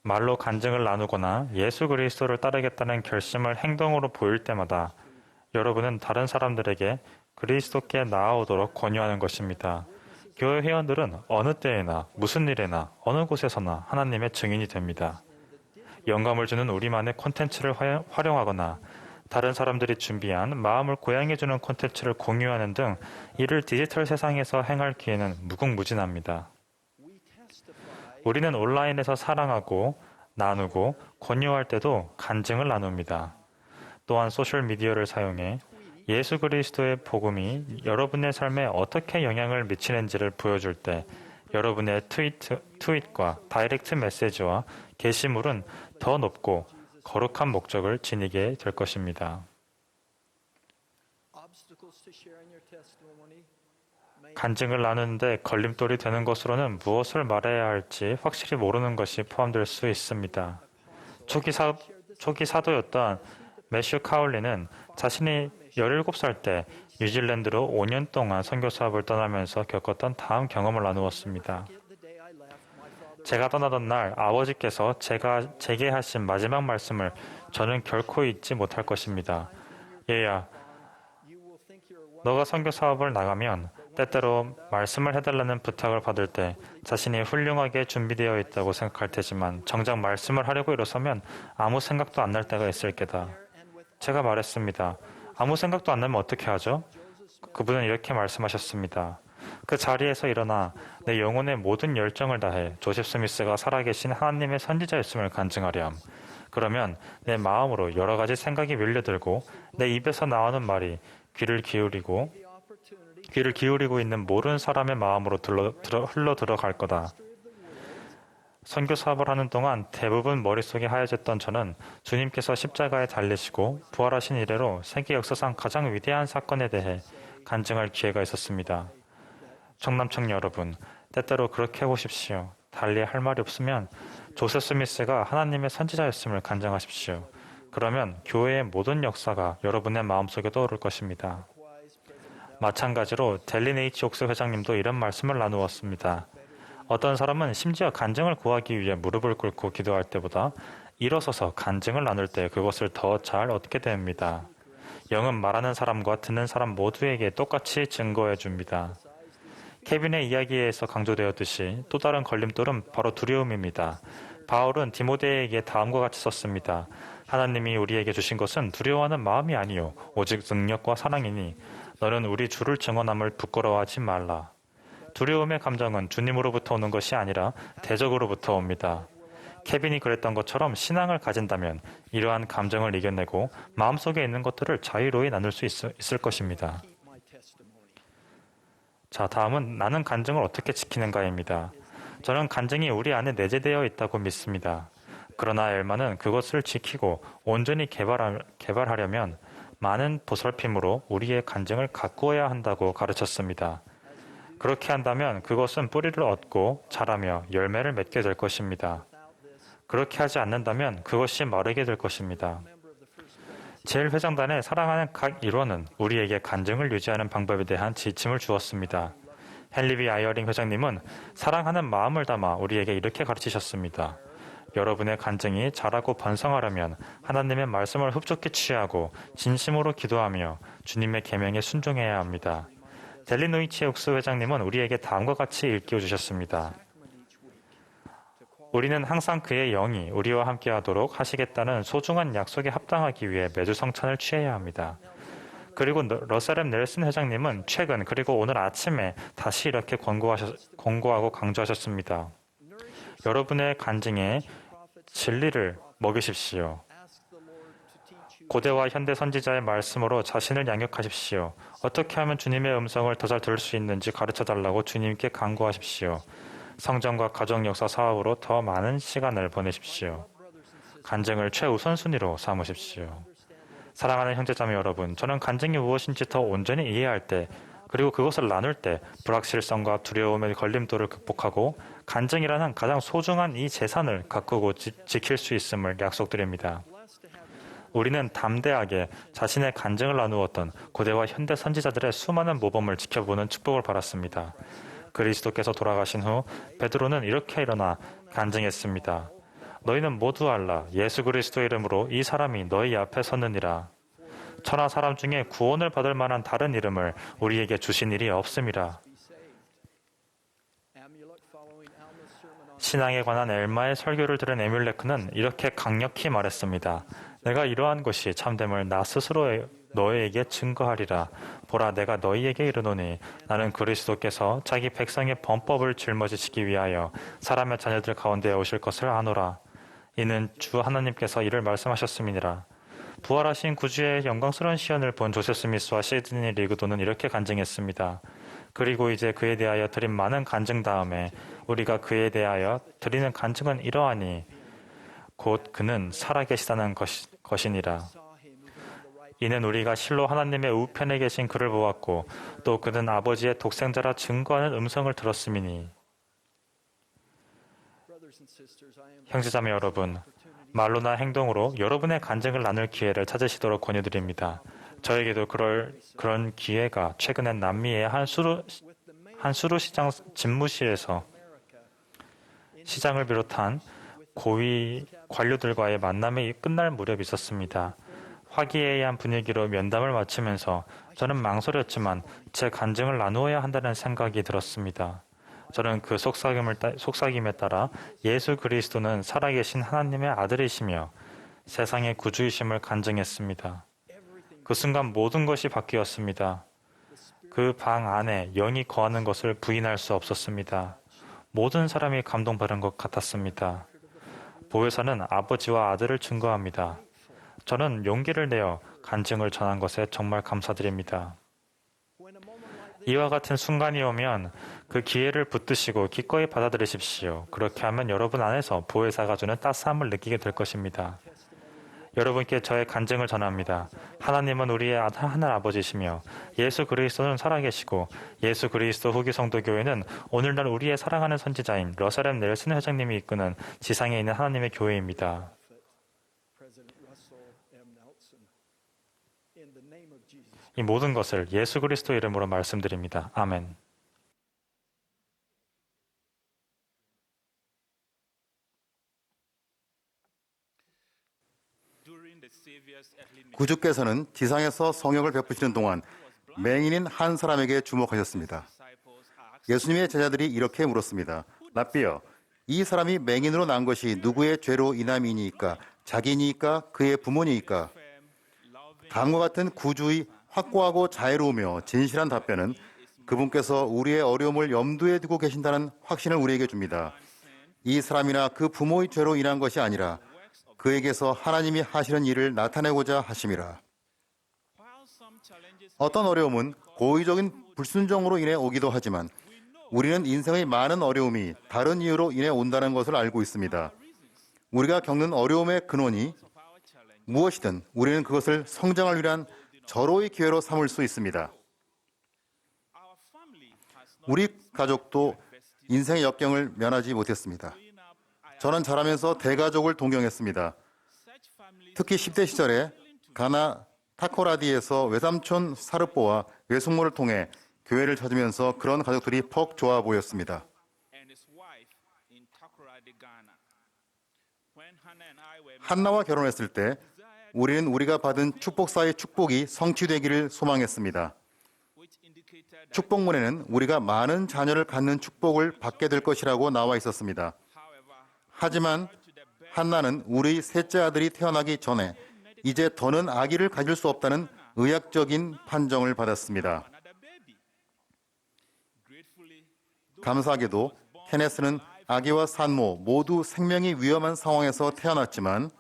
말로 간증을 나누거나 예수 그리스도를 따르겠다는 결심을 행동으로 보일 때마다 여러분은 다른 사람들에게 그리스도께 나아오도록 권유하는 것입니다. 교회 회원들은 어느 때에나 무슨 일에나 어느 곳에서나 하나님의 증인이 됩니다. 영감을 주는 우리만의 콘텐츠를 활용하거나 다른 사람들이 준비한 마음을 고양해주는 콘텐츠를 공유하는 등 이를 디지털 세상에서 행할 기회는 무궁무진합니다. 우리는 온라인에서 사랑하고 나누고 권유할 때도 간증을 나눕니다. 또한 소셜미디어를 사용해 예수 그리스도의 복음이 여러분의 삶에 어떻게 영향을 미치는지를 보여줄 때 여러분의 트윗과 다이렉트 메시지와 게시물은 더 높고 거룩한 목적을 지니게 될 것입니다. 간증을 나누는데 걸림돌이 되는 것으로는 무엇을 말해야 할지 확실히 모르는 것이 포함될 수 있습니다. 초기 사도였던 매슈 카울리는 자신이 17살 때 뉴질랜드로 5년 동안 선교 사업을 떠나면서 겪었던 다음 경험을 나누었습니다. 제가 떠나던 날 아버지께서 제게 하신 마지막 말씀을 저는 결코 잊지 못할 것입니다. 얘야, 너가 선교 사업을 나가면 때때로 말씀을 해달라는 부탁을 받을 때 자신이 훌륭하게 준비되어 있다고 생각할 테지만 정작 말씀을 하려고 일어서면 아무 생각도 안 날 때가 있을 게다. 제가 말했습니다. 아무 생각도 안 나면 어떻게 하죠? 그분은 이렇게 말씀하셨습니다. 그 자리에서 일어나 내 영혼의 모든 열정을 다해 조셉 스미스가 살아계신 하나님의 선지자였음을 간증하렴. 그러면 내 마음으로 여러 가지 생각이 밀려들고 내 입에서 나오는 말이 귀를 기울이고 있는 모르는 사람의 마음으로 흘러 들어갈 거다. 선교 사업을 하는 동안 대부분 머릿속이 하얘졌던 저는 주님께서 십자가에 달리시고 부활하신 이래로 세계 역사상 가장 위대한 사건에 대해 간증할 기회가 있었습니다. 청남청 여러분, 때때로 그렇게 해보십시오. 달리 할 말이 없으면 조셉 스미스가 하나님의 선지자였음을 간증하십시오. 그러면 교회의 모든 역사가 여러분의 마음속에 떠오를 것입니다. 마찬가지로 델린 H. 옥스 회장님도 이런 말씀을 나누었습니다. 어떤 사람은 심지어 간증을 구하기 위해 무릎을 꿇고 기도할 때보다 일어서서 간증을 나눌 때 그것을 더 잘 얻게 됩니다. 영은 말하는 사람과 듣는 사람 모두에게 똑같이 증거해 줍니다. 케빈의 이야기에서 강조되었듯이 또 다른 걸림돌은 바로 두려움입니다. 바울은 디모데에게 다음과 같이 썼습니다. 하나님이 우리에게 주신 것은 두려워하는 마음이 아니요 오직 능력과 사랑이니 너는 우리 주를 증언함을 부끄러워하지 말라. 두려움의 감정은 주님으로부터 오는 것이 아니라 대적으로부터 옵니다. 케빈이 그랬던 것처럼 신앙을 가진다면 이러한 감정을 이겨내고 마음속에 있는 것들을 자유로이 나눌 수 있을 것입니다. 자, 다음은 나는 간증을 어떻게 지키는가입니다. 저는 간증이 우리 안에 내재되어 있다고 믿습니다. 그러나 엘마는 그것을 지키고 온전히 개발하려면 많은 보살핌으로 우리의 간증을 가꾸어야 한다고 가르쳤습니다. 그렇게 한다면 그것은 뿌리를 얻고 자라며 열매를 맺게 될 것입니다. 그렇게 하지 않는다면 그것이 마르게 될 것입니다. 제1회장단의 사랑하는 각 일원은 우리에게 간증을 유지하는 방법에 대한 지침을 주었습니다. 헨리 아이어링 회장님은 사랑하는 마음을 담아 우리에게 이렇게 가르치셨습니다. 여러분의 간증이 자라고 번성하려면 하나님의 말씀을 흡족히 취하고 진심으로 기도하며 주님의 계명에 순종해야 합니다. 델리노이치 옥스 회장님은 우리에게 다음과 같이 일깨워 주셨습니다. 우리는 항상 그의 영이 우리와 함께하도록 하시겠다는 소중한 약속에 합당하기 위해 매주 성찬을 취해야 합니다. 그리고 러셀 M. 넬슨 회장님은 최근 그리고 오늘 아침에 다시 이렇게 권고하고 강조하셨습니다. 여러분의 간증에 진리를 먹이십시오. 고대와 현대 선지자의 말씀으로 자신을 양육하십시오. 어떻게 하면 주님의 음성을 더 잘 들을 수 있는지 가르쳐달라고 주님께 간구하십시오. 성전과 가정 역사 사업으로 더 많은 시간을 보내십시오. 간증을 최우선순위로 삼으십시오. 사랑하는 형제자매 여러분, 저는 간증이 무엇인지 더 온전히 이해할 때, 그리고 그것을 나눌 때 불확실성과 두려움의 걸림돌을 극복하고 간증이라는 가장 소중한 이 재산을 가꾸고 지킬 수 있음을 약속드립니다. 우리는 담대하게 자신의 간증을 나누었던 고대와 현대 선지자들의 수많은 모범을 지켜보는 축복을 받았습니다. 그리스도께서 돌아가신 후 베드로는 이렇게 일어나 간증했습니다. 너희는 모두 알라. 예수 그리스도의 이름으로 이 사람이 너희 앞에 섰느니라. 천하 사람 중에 구원을 받을 만한 다른 이름을 우리에게 주신 일이 없음이라. 신앙에 관한 엘마의 설교를 들은 에뮬레크는 이렇게 강력히 말했습니다. 내가 이러한 것이 참됨을 나 스스로 너희에게 증거하리라. 보라, 내가 너희에게 이르노니 나는 그리스도께서 자기 백성의 범법을 짊어지시기 위하여 사람의 자녀들 가운데 오실 것을 아노라. 이는 주 하나님께서 이를 말씀하셨음이니라. 부활하신 구주의 영광스러운 시연을 본 조셉 스미스와 시드니 리그도는 이렇게 간증했습니다. 그리고 이제 그에 대하여 드린 많은 간증 다음에 우리가 그에 대하여 드리는 간증은 이러하니 곧 그는 살아계시다는 것이니라. 이는 우리가 실로 하나님의 우편에 계신 그를 보았고 또 그는 아버지의 독생자라 증거하는 음성을 들었음이니. 형제자매 여러분, 말로나 행동으로 여러분의 간증을 나눌 기회를 찾으시도록 권유드립니다. 저에게도 그런 기회가 최근에 남미의 한 수로 시장 집무실에서 시장을 비롯한 고위 관료들과의 만남이 끝날 무렵 있었습니다. 화기애애한 분위기로 면담을 마치면서 저는 망설였지만 제 간증을 나누어야 한다는 생각이 들었습니다. 저는 그 속삭임에 따라 예수 그리스도는 살아계신 하나님의 아들이시며 세상의 구주이심을 간증했습니다. 그 순간 모든 것이 바뀌었습니다. 그 방 안에 영이 거하는 것을 부인할 수 없었습니다. 모든 사람이 감동받은 것 같았습니다. 보혜사는 아버지와 아들을 증거합니다. 저는 용기를 내어 간증을 전한 것에 정말 감사드립니다. 이와 같은 순간이 오면 그 기회를 붙드시고 기꺼이 받아들이십시오. 그렇게 하면 여러분 안에서 보혜사가 주는 따스함을 느끼게 될 것입니다. 여러분께 저의 간증을 전합니다. 하나님은 우리의 하늘 아버지시며 예수 그리스도는 살아계시고 예수 그리스도 후기 성도교회는 오늘날 우리의 사랑하는 선지자인 러셀 넬슨 회장님이 이끄는 지상에 있는 하나님의 교회입니다. 이 모든 것을 예수 그리스도 이름으로 말씀드립니다. 아멘. 구주께서는 지상에서 성역을 베푸시는 동안 맹인인 한 사람에게 주목하셨습니다. 예수님의 제자들이 이렇게 물었습니다. 랍비여, 이 사람이 맹인으로 난 것이 누구의 죄로 인함이니까? 자기니까? 그의 부모니까? 다음과 같은 구주의 확고하고 자애로우며 진실한 답변은 그분께서 우리의 어려움을 염두에 두고 계신다는 확신을 우리에게 줍니다. 이 사람이나 그 부모의 죄로 인한 것이 아니라 그에게서 하나님이 하시는 일을 나타내고자 하심이라. 어떤 어려움은 고의적인 불순종으로 인해 오기도 하지만 우리는 인생의 많은 어려움이 다른 이유로 인해 온다는 것을 알고 있습니다. 우리가 겪는 어려움의 근원이 무엇이든 우리는 그것을 성장을 위한 절호의 기회로 삼을 수 있습니다. 우리 가족도 인생의 역경을 면하지 못했습니다. 저는 자라면서 대가족을 동경했습니다. 특히 10대 시절에 가나 타코라디에서 외삼촌 사르뽀와 외숙모를 통해 교회를 찾으면서 그런 가족들이 퍽 좋아 보였습니다. 한나와 결혼했을 때 우리는 우리가 받은 축복사의 축복이 성취되기를 소망했습니다. 축복문에는 우리가 많은 자녀를 갖는 축복을 받게 될 것이라고 나와 있었습니다. 하지만 한나는 우리 셋째 아들이 태어나기 전에 이제 더는 아기를 가질 수 없다는 의학적인 판정을 받았습니다. 감사하게도 케네스는 아기와 산모 모두 생명이 위험한 상황에서 태어났지만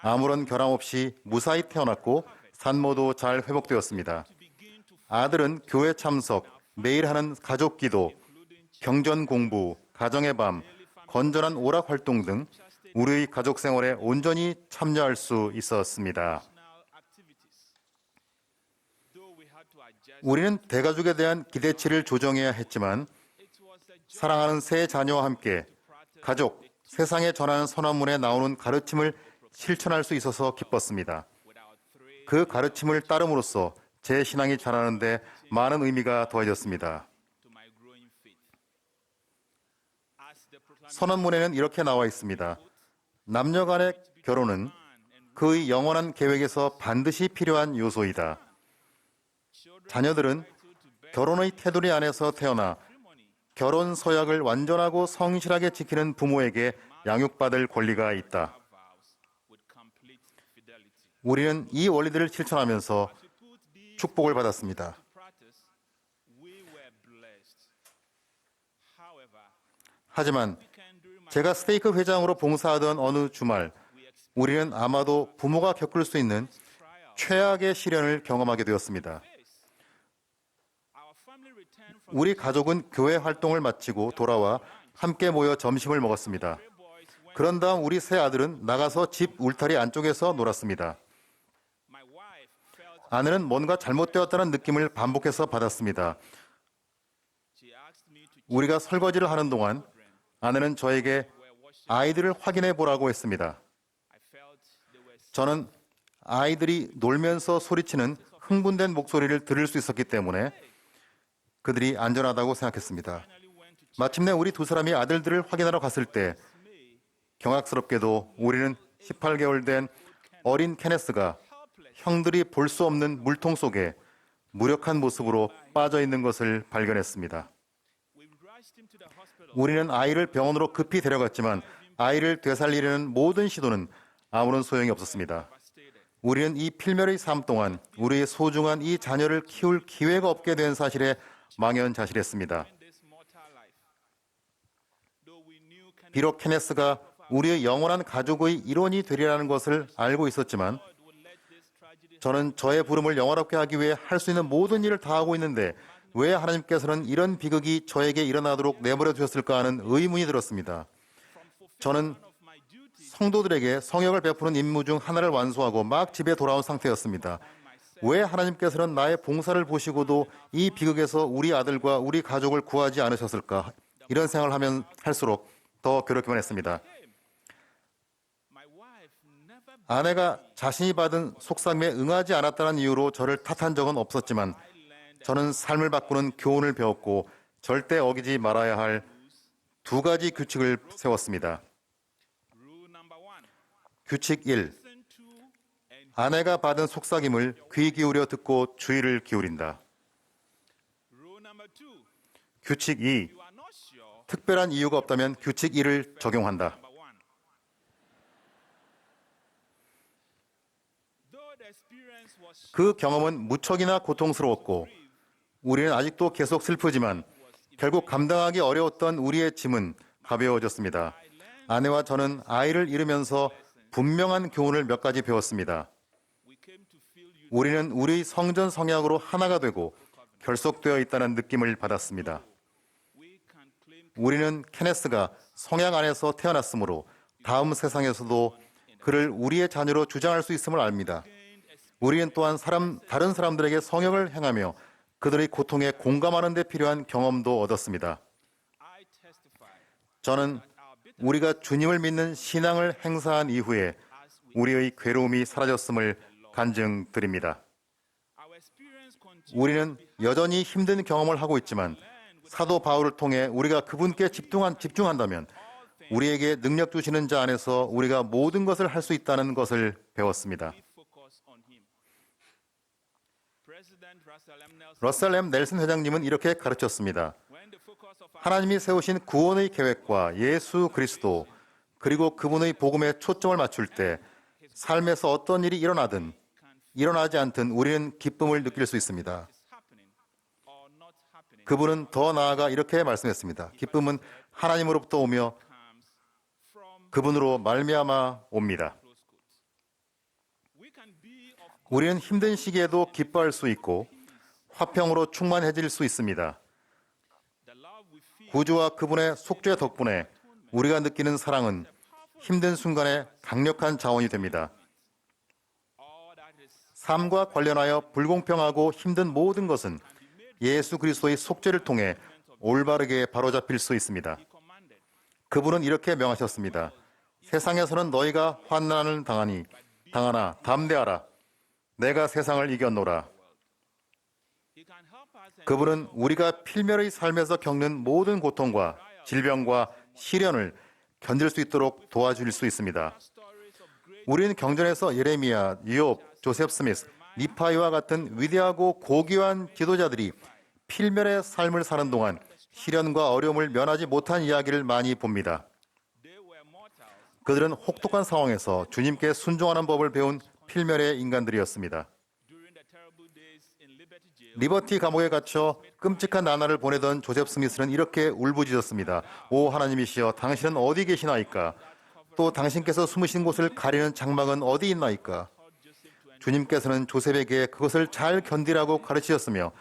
아무런 결함 없이 무사히 태어났고 산모도 잘 회복되었습니다. 아들은 교회 참석, 매일 하는 가족 기도, 경전 공부, 가정의 밤, 건전한 오락 활동 등 우리의 가족 생활에 온전히 참여할 수 있었습니다. 우리는 대가족에 대한 기대치를 조정해야 했지만 사랑하는 세 자녀와 함께 가족, 세상에 전하는 선언문에 나오는 가르침을 실천할 수 있어서 기뻤습니다. 그 가르침을 따름으로써 제 신앙이 자라는 데 많은 의미가 더해졌습니다. 선언문에는 이렇게 나와 있습니다. 남녀 간의 결혼은 그의 영원한 계획에서 반드시 필요한 요소이다. 자녀들은 결혼의 테두리 안에서 태어나 결혼 서약을 완전하고 성실하게 지키는 부모에게 양육받을 권리가 있다. 우리는 이 원리들을 실천하면서 축복을 받았습니다. 하지만 제가 스테이크 회장으로 봉사하던 어느 주말, 우리는 아마도 부모가 겪을 수 있는 최악의 시련을 경험하게 되었습니다. 우리 가족은 교회 활동을 마치고 돌아와 함께 모여 점심을 먹었습니다. 그런 다음 우리 세 아들은 나가서 집 울타리 안쪽에서 놀았습니다. 아내는 뭔가 잘못되었다는 느낌을 반복해서 받았습니다. 우리가 설거지를 하는 동안 아내는 저에게 아이들을 확인해 보라고 했습니다. 저는 아이들이 놀면서 소리치는 흥분된 목소리를 들을 수 있었기 때문에 그들이 안전하다고 생각했습니다. 마침내 우리 두 사람이 아들들을 확인하러 갔을 때 경악스럽게도 우리는 18개월 된 어린 케네스가 형들이 볼 수 없는 물통 속에 무력한 모습으로 빠져 있는 것을 발견했습니다. 우리는 아이를 병원으로 급히 데려갔지만 아이를 되살리려는 모든 시도는 아무런 소용이 없었습니다. 우리는 이 필멸의 삶 동안 우리의 소중한 이 자녀를 키울 기회가 없게 된 사실에 망연자실했습니다. 비록 케네스가 우리의 영원한 가족의 일원이 되리라는 것을 알고 있었지만 저는 저의 부름을 영화롭게 하기 위해 할 수 있는 모든 일을 다 하고 있는데 왜 하나님께서는 이런 비극이 저에게 일어나도록 내버려 두셨을까 하는 의문이 들었습니다. 저는 성도들에게 성역을 베푸는 임무 중 하나를 완수하고 막 집에 돌아온 상태였습니다. 왜 하나님께서는 나의 봉사를 보시고도 이 비극에서 우리 아들과 우리 가족을 구하지 않으셨을까? 이런 생각을 하면 할수록 더 괴롭기만 했습니다. 아내가 자신이 받은 속삭임에 응하지 않았다는 이유로 저를 탓한 적은 없었지만 저는 삶을 바꾸는 교훈을 배웠고 절대 어기지 말아야 할 두 가지 규칙을 세웠습니다. 규칙 1. 아내가 받은 속삭임을 귀 기울여 듣고 주의를 기울인다. 규칙 2. 특별한 이유가 없다면 규칙 1을 적용한다. 그 경험은 무척이나 고통스러웠고 우리는 아직도 계속 슬프지만 결국 감당하기 어려웠던 우리의 짐은 가벼워졌습니다. 아내와 저는 아이를 잃으면서 분명한 교훈을 몇 가지 배웠습니다. 우리는 우리 성전 성약으로 하나가 되고 결속되어 있다는 느낌을 받았습니다. 우리는 케네스가 성약 안에서 태어났으므로 다음 세상에서도 그를 우리의 자녀로 주장할 수 있음을 압니다. 우리는 또한 다른 사람들에게 성역을 행하며 그들의 고통에 공감하는 데 필요한 경험도 얻었습니다. 저는 우리가 주님을 믿는 신앙을 행사한 이후에 우리의 괴로움이 사라졌음을 간증드립니다. 우리는 여전히 힘든 경험을 하고 있지만 사도 바울을 통해 우리가 그분께 집중한다면 우리에게 능력 주시는 자 안에서 우리가 모든 것을 할 수 있다는 것을 배웠습니다. 러셀 M. 넬슨 회장님은 이렇게 가르쳤습니다. 하나님이 세우신 구원의 계획과 예수 그리스도 그리고 그분의 복음에 초점을 맞출 때 삶에서 어떤 일이 일어나든 일어나지 않든 우리는 기쁨을 느낄 수 있습니다. 그분은 더 나아가 이렇게 말씀했습니다. 기쁨은 하나님으로부터 오며 그분으로 말미암아 옵니다. 우리는 힘든 시기에도 기뻐할 수 있고 화평으로 충만해질 수 있습니다. 구주와 그분의 속죄 덕분에 우리가 느끼는 사랑은 힘든 순간에 강력한 자원이 됩니다. 삶과 관련하여 불공평하고 힘든 모든 것은 예수 그리스도의 속죄를 통해 올바르게 바로잡힐 수 있습니다. 그분은 이렇게 명하셨습니다. 세상에서는 너희가 환난을 당하나 담대하라. 내가 세상을 이겼노라. 그분은 우리가 필멸의 삶에서 겪는 모든 고통과 질병과 시련을 견딜 수 있도록 도와줄 수 있습니다. 우리는 경전에서 예레미야, 욥, 조셉 스미스, 니파이와 같은 위대하고 고귀한 기도자들이 필멸의 삶을 사는 동안 시련과 어려움을 면하지 못한 이야기를 많이 봅니다. 그들은 혹독한 상황에서 주님께 순종하는 법을 배운 필멸의 인간들이었습니다. 리버티 감옥에 갇혀 끔찍한 나날을 보내던 조셉 스미스는 이렇게 울부짖었습니다. 오 하나님이시여, 당신은 어디 계시나이까? 또 당신께서 숨으신 곳을 가리는 장막은 어디 있나이까? 주님께서는 조셉에게 그것을 잘 견디라고 가르치셨으며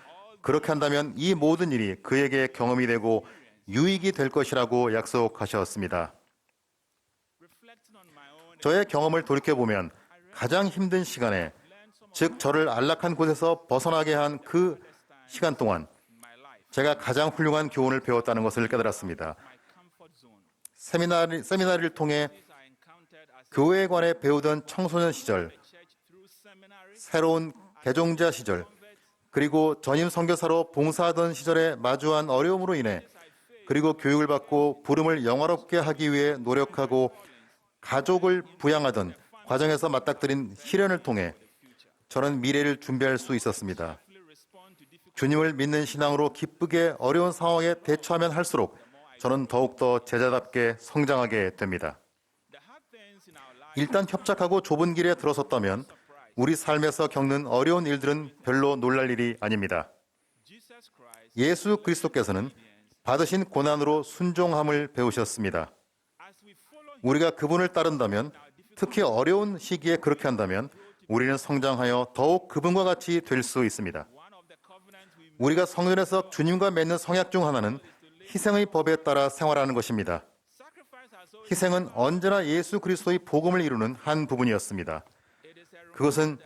그렇게 한다면 이 모든 일이 그에게 경험이 되고 유익이 될 것이라고 약속하셨습니다. 저의 경험을 돌이켜보면 가장 힘든 시간에, 즉 저를 안락한 곳에서 벗어나게 한 그 시간 동안 제가 가장 훌륭한 교훈을 배웠다는 것을 깨달았습니다. 세미나리를 통해 교회에 관해 배우던 청소년 시절, 새로운 개종자 시절, 그리고 전임 선교사로 봉사하던 시절에 마주한 어려움으로 인해, 그리고 교육을 받고 부름을 영화롭게 하기 위해 노력하고 가족을 부양하던 과정에서 맞닥뜨린 시련을 통해 저는 미래를 준비할 수 있었습니다. 주님을 믿는 신앙으로 기쁘게 어려운 상황에 대처하면 할수록 저는 더욱더 제자답게 성장하게 됩니다. 일단 협착하고 좁은 길에 들어섰다면 우리 삶에서 겪는 어려운 일들은 별로 놀랄 일이 아닙니다. 예수 그리스도께서는 받으신 고난으로 순종함을 배우셨습니다. 우리가 그분을 따른다면, 특히 어려운 시기에 그렇게 한다면 우리는 성장하여 더욱 그분과 같이 될 수 있습니다. 우리가 성전에서 주님과 맺는 성약 중 하나는 희생의 법에 따라 생활하는 것입니다. 희생은 언제나 예수 그리스도의 복음을 이루는 한 부분이었습니다. 그것은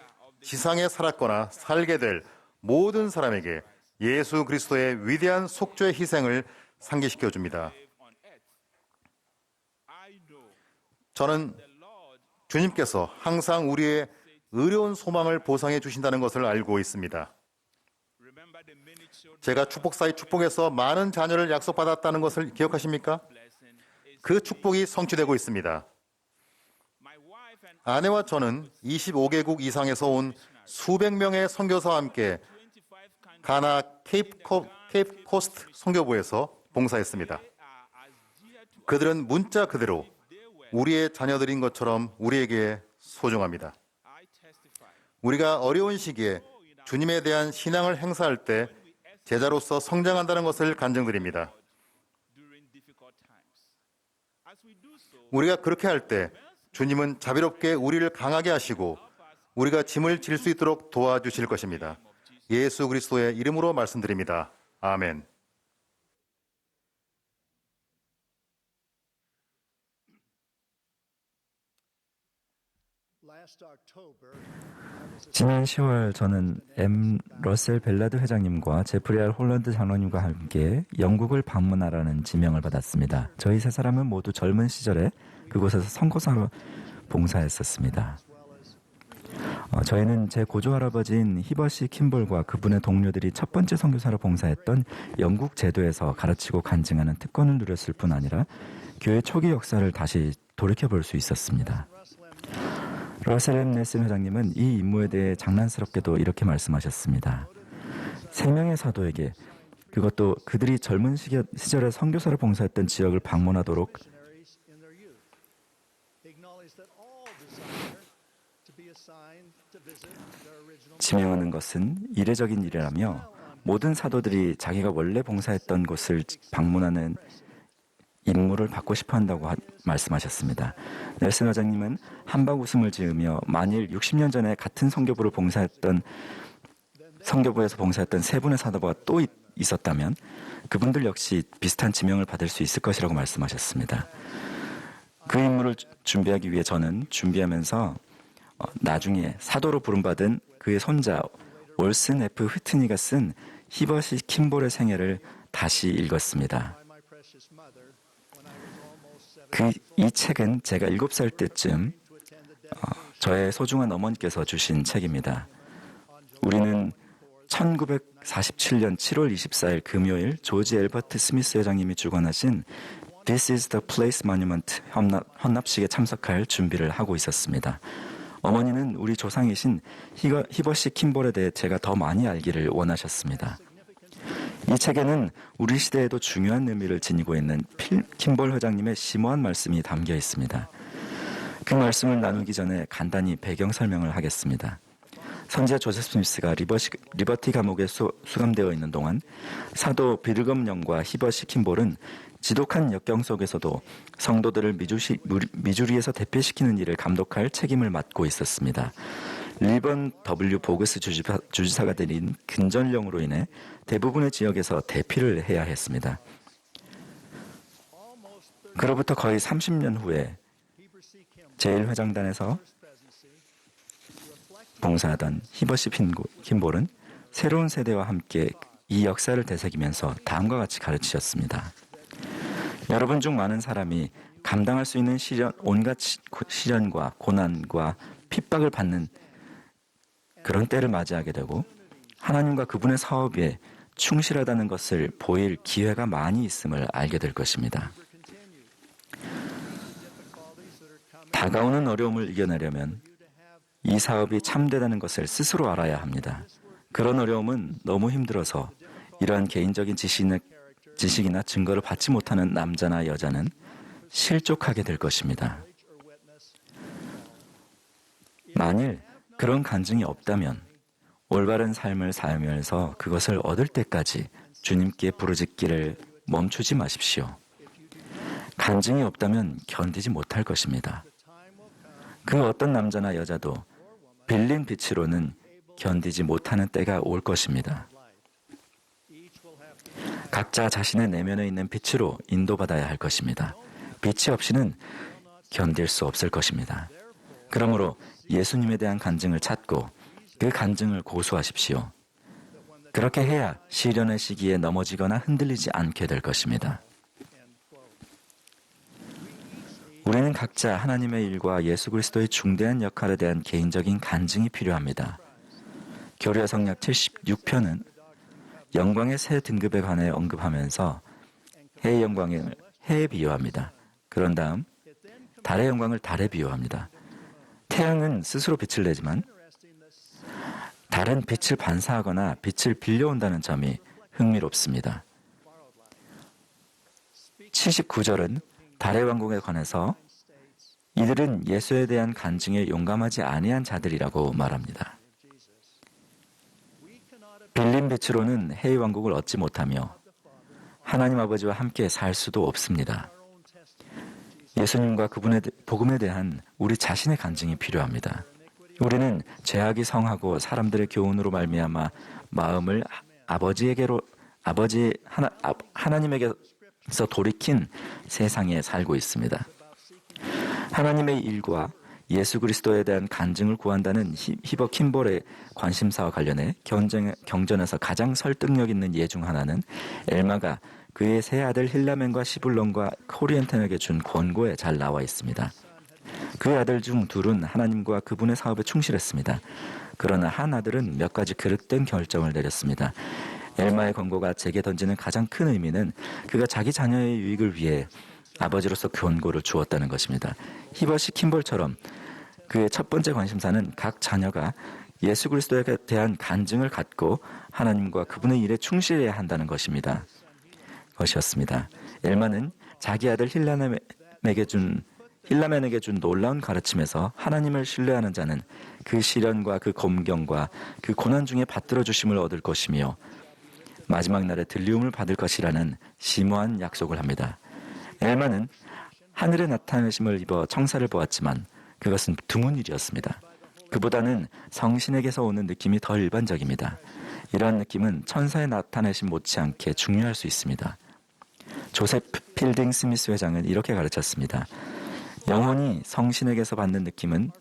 지상에 살았거나 살게 될 모든 사람에게 예수 그리스도의 위대한 속죄 희생을 상기시켜 줍니다. 저는 주님께서 항상 우리의 의로운 소망을 보상해 주신다는 것을 알고 있습니다. 제가 축복사의 축복에서 많은 자녀를 약속받았다는 것을 기억하십니까? 그 축복이 성취되고 있습니다. 아내와 저는 25개국 이상에서 온 수백 명의 선교사와 함께 가나 케이프 코스트 선교부에서 봉사했습니다. 그들은 문자 그대로 우리의 자녀들인 것처럼 우리에게 소중합니다. 우리가 어려운 시기에 주님에 대한 신앙을 행사할 때 제자로서 성장한다는 것을 간증드립니다. 우리가 그렇게 할 때 주님은 자비롭게 우리를 강하게 하시고 우리가 짐을 질 수 있도록 도와주실 것입니다. 예수 그리스도의 이름으로 말씀드립니다. 아멘. 지난 10월 저는 M. 러셀 벨라드 회장님과 제프리 R. 홀런드 장로님과 함께 영국을 방문하라는 지명을 받았습니다. 저희 세 사람은 모두 젊은 시절에 그곳에서 선교사로 봉사했었습니다. 저희는 제 고조할아버지인 히버시 킴볼과 그분의 동료들이 첫 번째 선교사로 봉사했던 영국 제도에서 가르치고 간증하는 특권을 누렸을 뿐 아니라 교회 초기 역사를 다시 돌이켜볼 수 있었습니다. 러셀 M. 넬슨 회장님은 이 임무에 대해 장난스럽게도 이렇게 말씀하셨습니다. 생명의 사도에게, 그것도 그들이 젊은 시절에 선교사로 봉사했던 지역을 방문하도록 지명하는 것은 이례적인 일이라며 모든 사도들이 자기가 원래 봉사했던 곳을 방문하는 임무를 받고 싶어 한다고 말씀하셨습니다. 넬슨 회장님은 한박 웃음을 지으며 만일 60년 전에 같은 성교부에서 봉사했던 세 분의 사도가 또 있었다면 그분들 역시 비슷한 지명을 받을 수 있을 것이라고 말씀하셨습니다. 그 임무를 준비하기 위해 저는 준비하면서 나중에 사도로 부름받은 그의 손자 올슨 F. 휘트니가 쓴 히버시 킴볼의 생애를 다시 읽었습니다. 이 책은 제가 7살 때쯤 저의 소중한 어머니께서 주신 책입니다. 우리는 1947년 7월 24일 금요일 조지 엘버트 스미스 회장님이 주관하신 This is the Place Monument 헌납식에 참석할 준비를 하고 있었습니다. 어머니는 우리 조상이신 히버시 킴볼에 대해 제가 더 많이 알기를 원하셨습니다. 이 책에는 우리 시대에도 중요한 의미를 지니고 있는 킴볼 회장님의 심오한 말씀이 담겨 있습니다. 그 말씀을 나누기 전에 간단히 배경 설명을 하겠습니다. 선지자 조셉 스미스가 리버티 감옥에 수감되어 있는 동안 사도 빌금 영과 히버시 킴볼은 지독한 역경 속에서도 성도들을 미주리에서 대피시키는 일을 감독할 책임을 맡고 있었습니다. 리번 W. 보그스 주지사가 내린 근전령으로 인해 대부분의 지역에서 대피를 해야 했습니다. 그로부터 거의 30년 후에 제1회장단에서 봉사하던 히버시 킴볼은 새로운 세대와 함께 이 역사를 되새기면서 다음과 같이 가르치셨습니다. 여러분 중 많은 사람이 감당할 수 있는 온갖 시련과 고난과 핍박을 받는 그런 때를 맞이하게 되고 하나님과 그분의 사업에 충실하다는 것을 보일 기회가 많이 있음을 알게 될 것입니다. 다가오는 어려움을 이겨내려면 이 사업이 참되다는 것을 스스로 알아야 합니다. 그런 어려움은 너무 힘들어서 이러한 개인적인 지식이나 증거를 받지 못하는 남자나 여자는 실족하게 될 것입니다. 만일 그런 간증이 없다면 올바른 삶을 살면서 그것을 얻을 때까지 주님께 부르짖기를 멈추지 마십시오. 간증이 없다면 견디지 못할 것입니다. 그 어떤 남자나 여자도 빌린 빛으로는 견디지 못하는 때가 올 것입니다. 각자 자신의 내면에 있는 빛으로 인도받아야 할 것입니다. 빛이 없이는 견딜 수 없을 것입니다. 그러므로 예수님에 대한 간증을 찾고 그 간증을 고수하십시오. 그렇게 해야 시련의 시기에 넘어지거나 흔들리지 않게 될 것입니다. 우리는 각자 하나님의 일과 예수 그리스도의 중대한 역할에 대한 개인적인 간증이 필요합니다. 교리와 성약 76편은 영광의 세 등급에 관해 언급하면서 해의 영광을 해에 비유합니다. 그런 다음 달의 영광을 달에 비유합니다. 태양은 스스로 빛을 내지만 달은 빛을 반사하거나 빛을 빌려온다는 점이 흥미롭습니다. 79절은 달의 왕국에 관해서 이들은 예수에 대한 간증에 용감하지 아니한 자들이라고 말합니다. 빌린 빛으로는 해의 왕국을 얻지 못하며 하나님 아버지와 함께 살 수도 없습니다. 예수님과 그분의 복음에 대한 우리 자신의 간증이 필요합니다. 우리는 죄악이 성하고 사람들의 교훈으로 말미암아 마음을 하나님에게서 돌이킨 세상에 살고 있습니다. 하나님의 일과 예수 그리스도에 대한 간증을 구한다는 히버 킴볼의 관심사와 관련해 경전에서 가장 설득력 있는 예 중 하나는 엘마가 그의 세 아들 힐라멘과 시블론과 코리엔텐에게 준 권고에 잘 나와 있습니다. 그 아들 중 둘은 하나님과 그분의 사업에 충실했습니다. 그러나 한 아들은 몇 가지 그릇된 결정을 내렸습니다. 엘마의 권고가 제게 던지는 가장 큰 의미는 그가 자기 자녀의 유익을 위해 아버지로서 권고를 주었다는 것입니다. 히버시 킴볼처럼 그의 첫 번째 관심사는 각 자녀가 예수 그리스도에 대한 간증을 갖고 하나님과 그분의 일에 충실해야 한다는 것이었습니다. 엘마는 자기 아들 힐라멘에게 준 놀라운 가르침에서 하나님을 신뢰하는 자는 그 시련과 그 검경과 그 고난 중에 받들어 주심을 얻을 것이며 마지막 날에 들리움을 받을 것이라는 심오한 약속을 합니다. 엘마는 하늘의 나타내심을 입어 청사를 보았지만 그것은 드문 일이었습니다. 그보다는 성신에게서 오는 느낌이 더 일반적입니다. 이러한 느낌은 천사의 나타내심 못지않게 중요할 수 있습니다. 조세프 필딩 스미스 회장은 이렇게 가르쳤습니다. 영혼이 성신에게서 받는 느낌은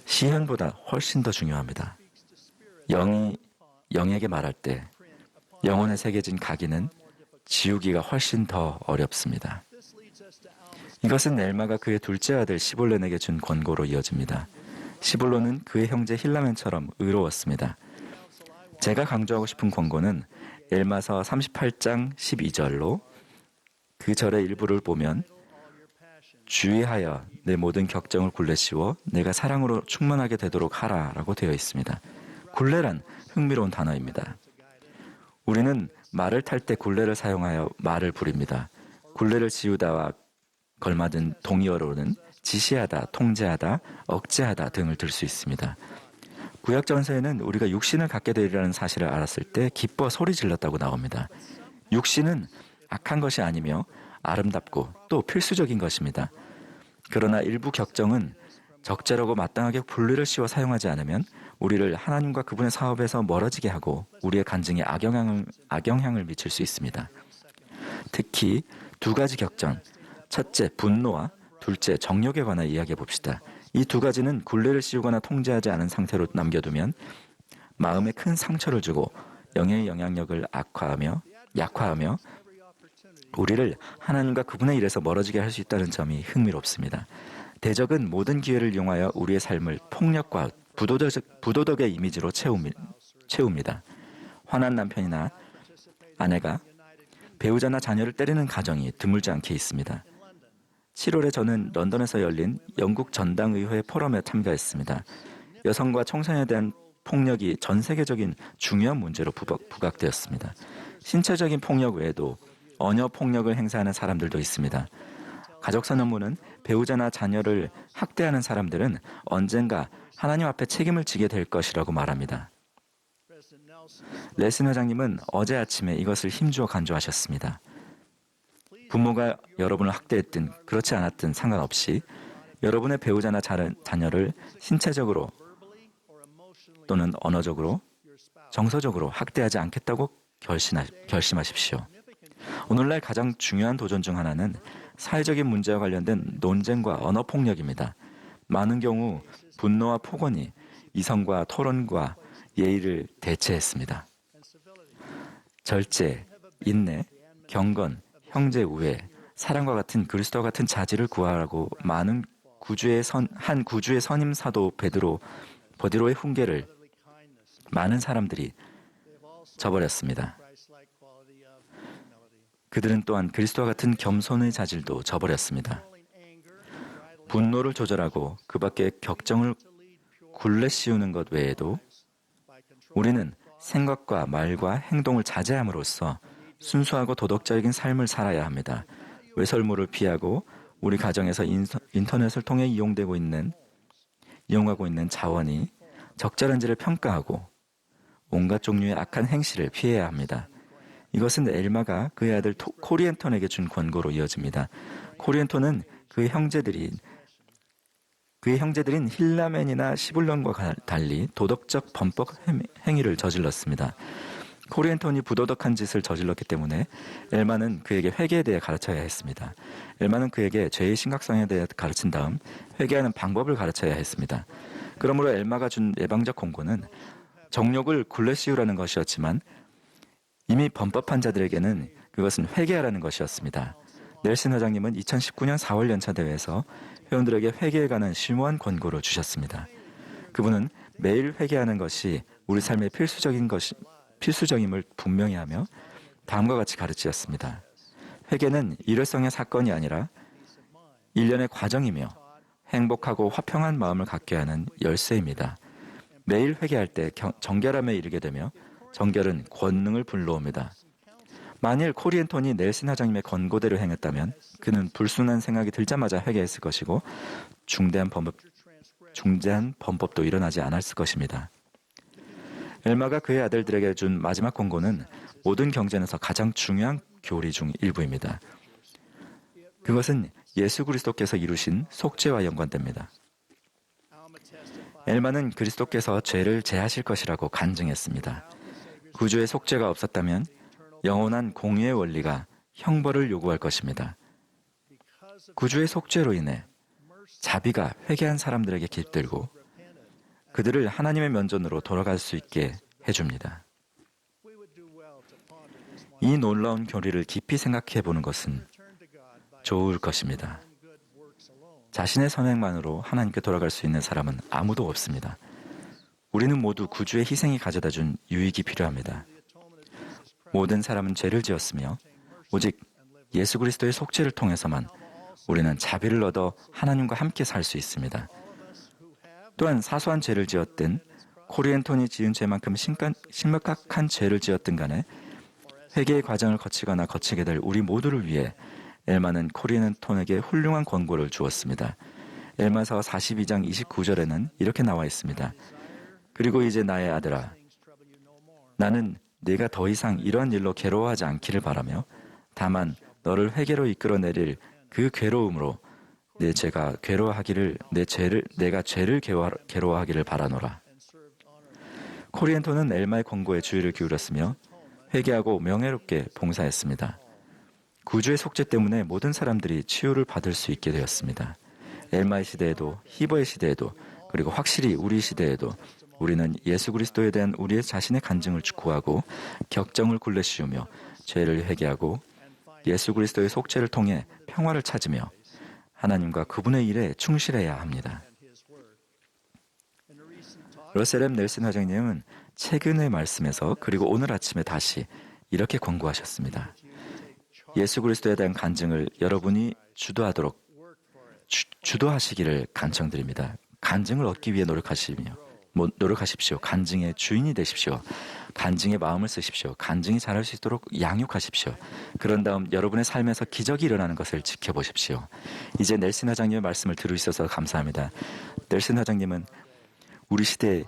시현보다 훨씬 더 중요합니다. 영이 영에게 말할 때 영혼에 새겨진 각인은 지우기가 훨씬 더 어렵습니다. 이것은 엘마가 그의 둘째 아들 시볼론에게 준 권고로 이어집니다. 시볼론은 그의 형제 힐라멘처럼 의로웠습니다. 제가 강조하고 싶은 권고는 엘마서 38장 12절로 그 절의 일부를 보면 주의하여 내 모든 격정을 굴레 씌워 내가 사랑으로 충만하게 되도록 하라라고 되어 있습니다. 굴레란 흥미로운 단어입니다. 우리는 말을 탈 때 굴레를 사용하여 말을 부립니다. 굴레를 지우다와 걸맞은 동의어로는 지시하다, 통제하다, 억제하다 등을 들 수 있습니다. 구약 전서에는 우리가 육신을 갖게 되리라는 사실을 알았을 때 기뻐 소리 질렀다고 나옵니다. 육신은 악한 것이 아니며 아름답고 또 필수적인 것입니다. 그러나 일부 격정은 적절하고 마땅하게 분리를 씌워 사용하지 않으면 우리를 하나님과 그분의 사업에서 멀어지게 하고 우리의 간증에 악영향을 미칠 수 있습니다. 특히 두 가지 격정, 첫째 분노와 둘째 정욕에 관한 이야기해 봅시다. 이 두 가지는 굴레를 씌우거나 통제하지 않은 상태로 남겨두면 마음에 큰 상처를 주고 영의 영향력을 약화하며 우리를 하나님과 그분의 일에서 멀어지게 할 수 있다는 점이 흥미롭습니다. 대적은 모든 기회를 이용하여 우리의 삶을 폭력과 부도덕의 이미지로 채웁니다. 화난 남편이나 아내가 배우자나 자녀를 때리는 가정이 드물지 않게 있습니다. 7월에 저는 런던에서 열린 영국 전당의회 포럼에 참가했습니다. 여성과 청소년에 대한 폭력이 전 세계적인 중요한 문제로 부각되었습니다. 신체적인 폭력 외에도 언어 폭력을 행사하는 사람들도 있습니다. 가족선언문은 배우자나 자녀를 학대하는 사람들은 언젠가 하나님 앞에 책임을 지게 될 것이라고 말합니다. 넬슨 회장님은 어제 아침에 이것을 힘주어 간주하셨습니다. 부모가 여러분을 학대했든 그렇지 않았든 상관없이 여러분의 배우자나 자녀를 신체적으로 또는 언어적으로, 정서적으로 학대하지 않겠다고 결심하십시오. 오늘날 가장 중요한 도전 중 하나는 사회적인 문제와 관련된 논쟁과 언어 폭력입니다. 많은 경우 분노와 폭언이 이성과 토론과 예의를 대체했습니다. 절제, 인내, 경건, 형제 우애, 사랑과 같은 그리스도와 같은 자질을 구하라고 많은 한 구주의 선임 사도 버디로의 훈계를 많은 사람들이 저버렸습니다. 그들은 또한 그리스도와 같은 겸손의 자질도 저버렸습니다. 분노를 조절하고 그 밖에 격정을 굴레 씌우는 것 외에도 우리는 생각과 말과 행동을 자제함으로써 순수하고 도덕적인 삶을 살아야 합니다. 외설물을 피하고 우리 가정에서 인터넷을 통해 이용하고 있는 자원이 적절한지를 평가하고 온갖 종류의 악한 행실을 피해야 합니다. 이것은 엘마가 그의 아들 코리엔톤에게 준 권고로 이어집니다. 코리엔톤은 그의 형제들인 힐라멘이나 시불론과 달리 도덕적 범법 행위를 저질렀습니다. 코리엔톤이 부도덕한 짓을 저질렀기 때문에 엘마는 그에게 회개에 대해 가르쳐야 했습니다. 엘마는 그에게 죄의 심각성에 대해 가르친 다음 회개하는 방법을 가르쳐야 했습니다. 그러므로 엘마가 준 예방적 권고는 정욕을 굴레 씌우라는 것이었지만 이미 범법한 자들에게는 그것은 회개하라는 것이었습니다. 넬슨 회장님은 2019년 4월 연차 대회에서 회원들에게 회개에 관한 심오한 권고를 주셨습니다. 그분은 매일 회개하는 것이 우리 삶의 필수적임을 분명히 하며 다음과 같이 가르치셨습니다. 회개는 일회성의 사건이 아니라 일련의 과정이며 행복하고 화평한 마음을 갖게 하는 열쇠입니다. 매일 회개할 때 정결함에 이르게 되며 정결은 권능을 불러옵니다. 만일 코리엔톤이 넬슨 회장님의 권고대로 행했다면 그는 불순한 생각이 들자마자 회개했을 것이고 중대한 범법도 일어나지 않았을 것입니다. 엘마가 그의 아들들에게 준 마지막 권고는 모든 경전에서 가장 중요한 교리 중 일부입니다. 그것은 예수 그리스도께서 이루신 속죄와 연관됩니다. 엘마는 그리스도께서 죄를 제하실 것이라고 간증했습니다. 구주의 속죄가 없었다면 영원한 공의의 원리가 형벌을 요구할 것입니다. 구주의 속죄로 인해 자비가 회개한 사람들에게 깃들고 그들을 하나님의 면전으로 돌아갈 수 있게 해줍니다. 이 놀라운 교리를 깊이 생각해 보는 것은 좋을 것입니다. 자신의 선행만으로 하나님께 돌아갈 수 있는 사람은 아무도 없습니다. 우리는 모두 구주의 희생이 가져다 준 유익이 필요합니다. 모든 사람은 죄를 지었으며 오직 예수 그리스도의 속죄를 통해서만 우리는 자비를 얻어 하나님과 함께 살 수 있습니다. 또한 사소한 죄를 지었든 코리앤톤이 지은 죄만큼 심각한 죄를 지었든 간에 회개의 과정을 거치거나 거치게 될 우리 모두를 위해 엘마는 코리앤톤에게 훌륭한 권고를 주었습니다. 엘마서 42장 29절에는 이렇게 나와 있습니다. 그리고 이제 나의 아들아, 나는 네가 더 이상 이러한 일로 괴로워하지 않기를 바라며 다만 너를 회개로 이끌어내릴 그 괴로움으로 내가 죄를 괴로워하기를 바라노라. 코리앤톤은 엘마의 권고에 주의를 기울였으며 회개하고 명예롭게 봉사했습니다. 구주의 속죄 때문에 모든 사람들이 치유를 받을 수 있게 되었습니다. 엘마의 시대에도 히버의 시대에도 그리고 확실히 우리 시대에도 우리는 예수 그리스도에 대한 우리의 자신의 간증을 구하고 격정을 굴레씌우며 죄를 회개하고 예수 그리스도의 속죄를 통해 평화를 찾으며 하나님과 그분의 일에 충실해야 합니다. 러셀 M. 넬슨 회장님은 최근의 말씀에서 그리고 오늘 아침에 다시 이렇게 권고하셨습니다. 예수 그리스도에 대한 간증을 여러분이 주도하시기를 간청드립니다. 간증을 얻기 위해 노력하십시오. 간증의 주인이 되십시오. 간증의 마음을 쓰십시오. 간증이 잘할 수 있도록 양육하십시오. 그런 다음 여러분의 삶에서 기적이 일어나는 것을 지켜보십시오. 이제 넬슨 회장님의 말씀을 들으셔서 감사합니다. 넬슨 회장님은 우리 시대의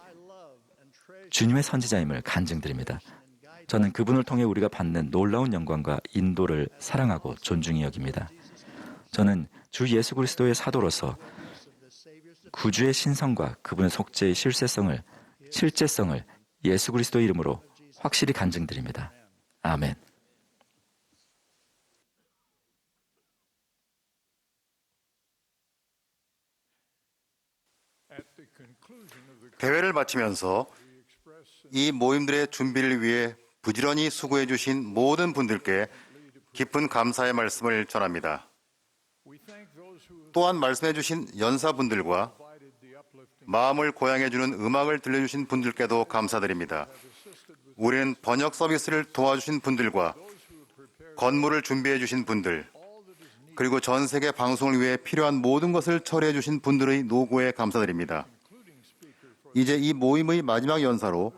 주님의 선지자임을 간증드립니다. 저는 그분을 통해 우리가 받는 놀라운 영광과 인도를 사랑하고 존중히 여깁니다. 저는 주 예수 그리스도의 사도로서 구주의 신성과 그분의 속죄의 실제성을 예수 그리스도의 이름으로 확실히 간증드립니다. 아멘. 대회를 마치면서 이 모임들의 준비를 위해 부지런히 수고해 주신 모든 분들께 깊은 감사의 말씀을 전합니다. 또한 말씀해 주신 연사분들과 마음을 고양해 주는 음악을 들려주신 분들께도 감사드립니다. 우리는 번역 서비스를 도와주신 분들과 건물을 준비해 주신 분들, 그리고 전 세계 방송을 위해 필요한 모든 것을 처리해 주신 분들의 노고에 감사드립니다. 이제 이 모임의 마지막 연사로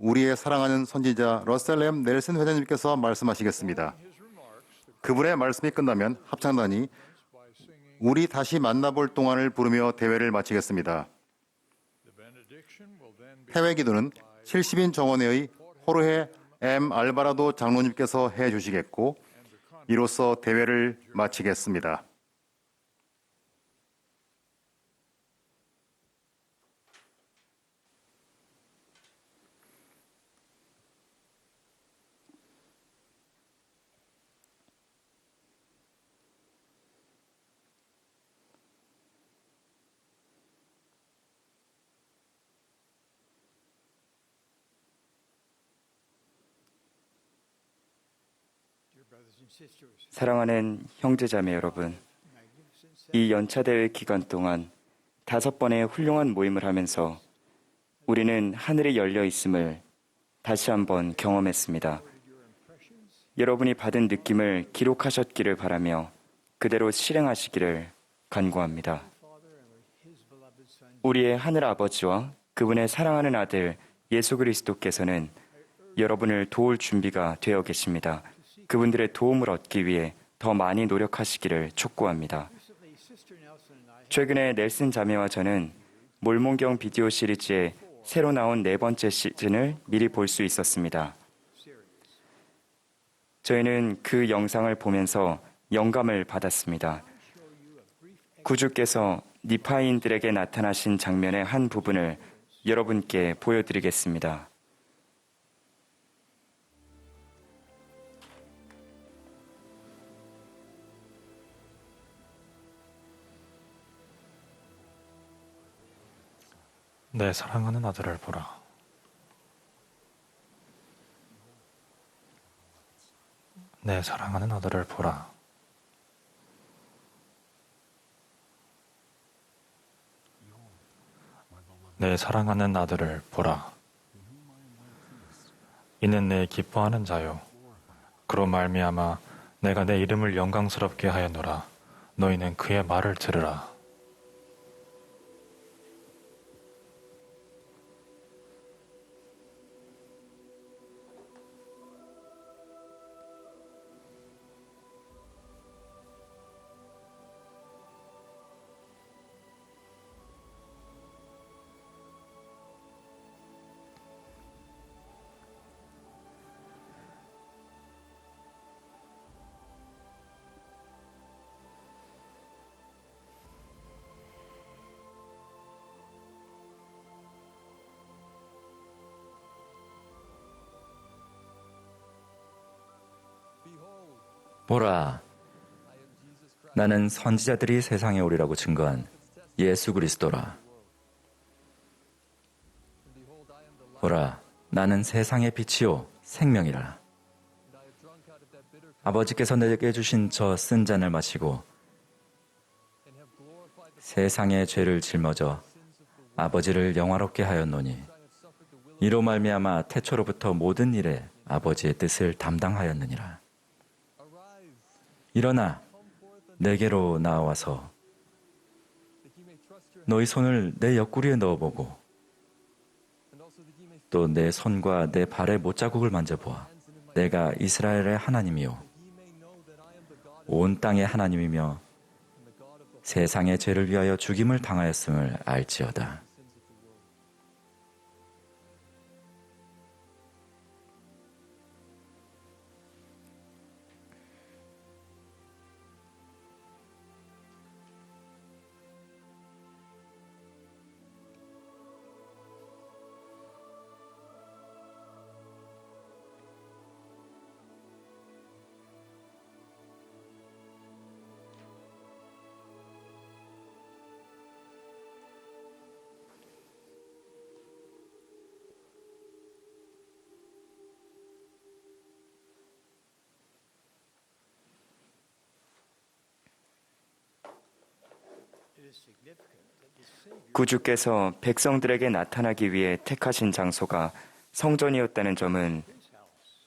우리의 사랑하는 선지자 러셀 M. 넬슨 회장님께서 말씀하시겠습니다. 그분의 말씀이 끝나면 합창단이 우리 다시 만나볼 동안을 부르며 대회를 마치겠습니다. 해외 기도는 70인 정원회의 호르헤 M. 알바라도 장로님께서 해주시겠고 이로써 대회를 마치겠습니다. 사랑하는 형제자매 여러분, 이 연차대회 기간 동안 5번의 훌륭한 모임을 하면서 우리는 하늘이 열려 있음을 다시 한번 경험했습니다. 여러분이 받은 느낌을 기록하셨기를 바라며 그대로 실행하시기를 간구합니다. 우리의 하늘 아버지와 그분의 사랑하는 아들 예수 그리스도께서는 여러분을 도울 준비가 되어 계십니다. 그분들의 도움을 얻기 위해 더 많이 노력하시기를 촉구합니다. 최근에 넬슨 자매와 저는 몰몬경 비디오 시리즈의 새로 나온 4번째 시즌을 미리 볼 수 있었습니다. 저희는 그 영상을 보면서 영감을 받았습니다. 구주께서 니파인들에게 나타나신 장면의 한 부분을 여러분께 보여드리겠습니다. 내 사랑하는 아들을 보라. 내 사랑하는 아들을 보라. 내 사랑하는 아들을 보라. 이는 내 기뻐하는 자요. 그로 말미암아 내가 내 이름을 영광스럽게 하였노라. 너희는 그의 말을 들으라. 보라, 나는 선지자들이 세상에 오리라고 증거한 예수 그리스도라. 보라, 나는 세상의 빛이요 생명이라. 아버지께서 내게 주신 저 쓴 잔을 마시고 세상의 죄를 짊어져 아버지를 영화롭게 하였노니 이로 말미암아 태초로부터 모든 일에 아버지의 뜻을 담당하였느니라. 일어나 내게로 나와서 너희 손을 내 옆구리에 넣어보고 또 내 손과 내 발의 못자국을 만져보아. 내가 이스라엘의 하나님이요 온 땅의 하나님이며 세상의 죄를 위하여 죽임을 당하였음을 알지어다. 구주께서 백성들에게 나타나기 위해 택하신 장소가 성전이었다는 점은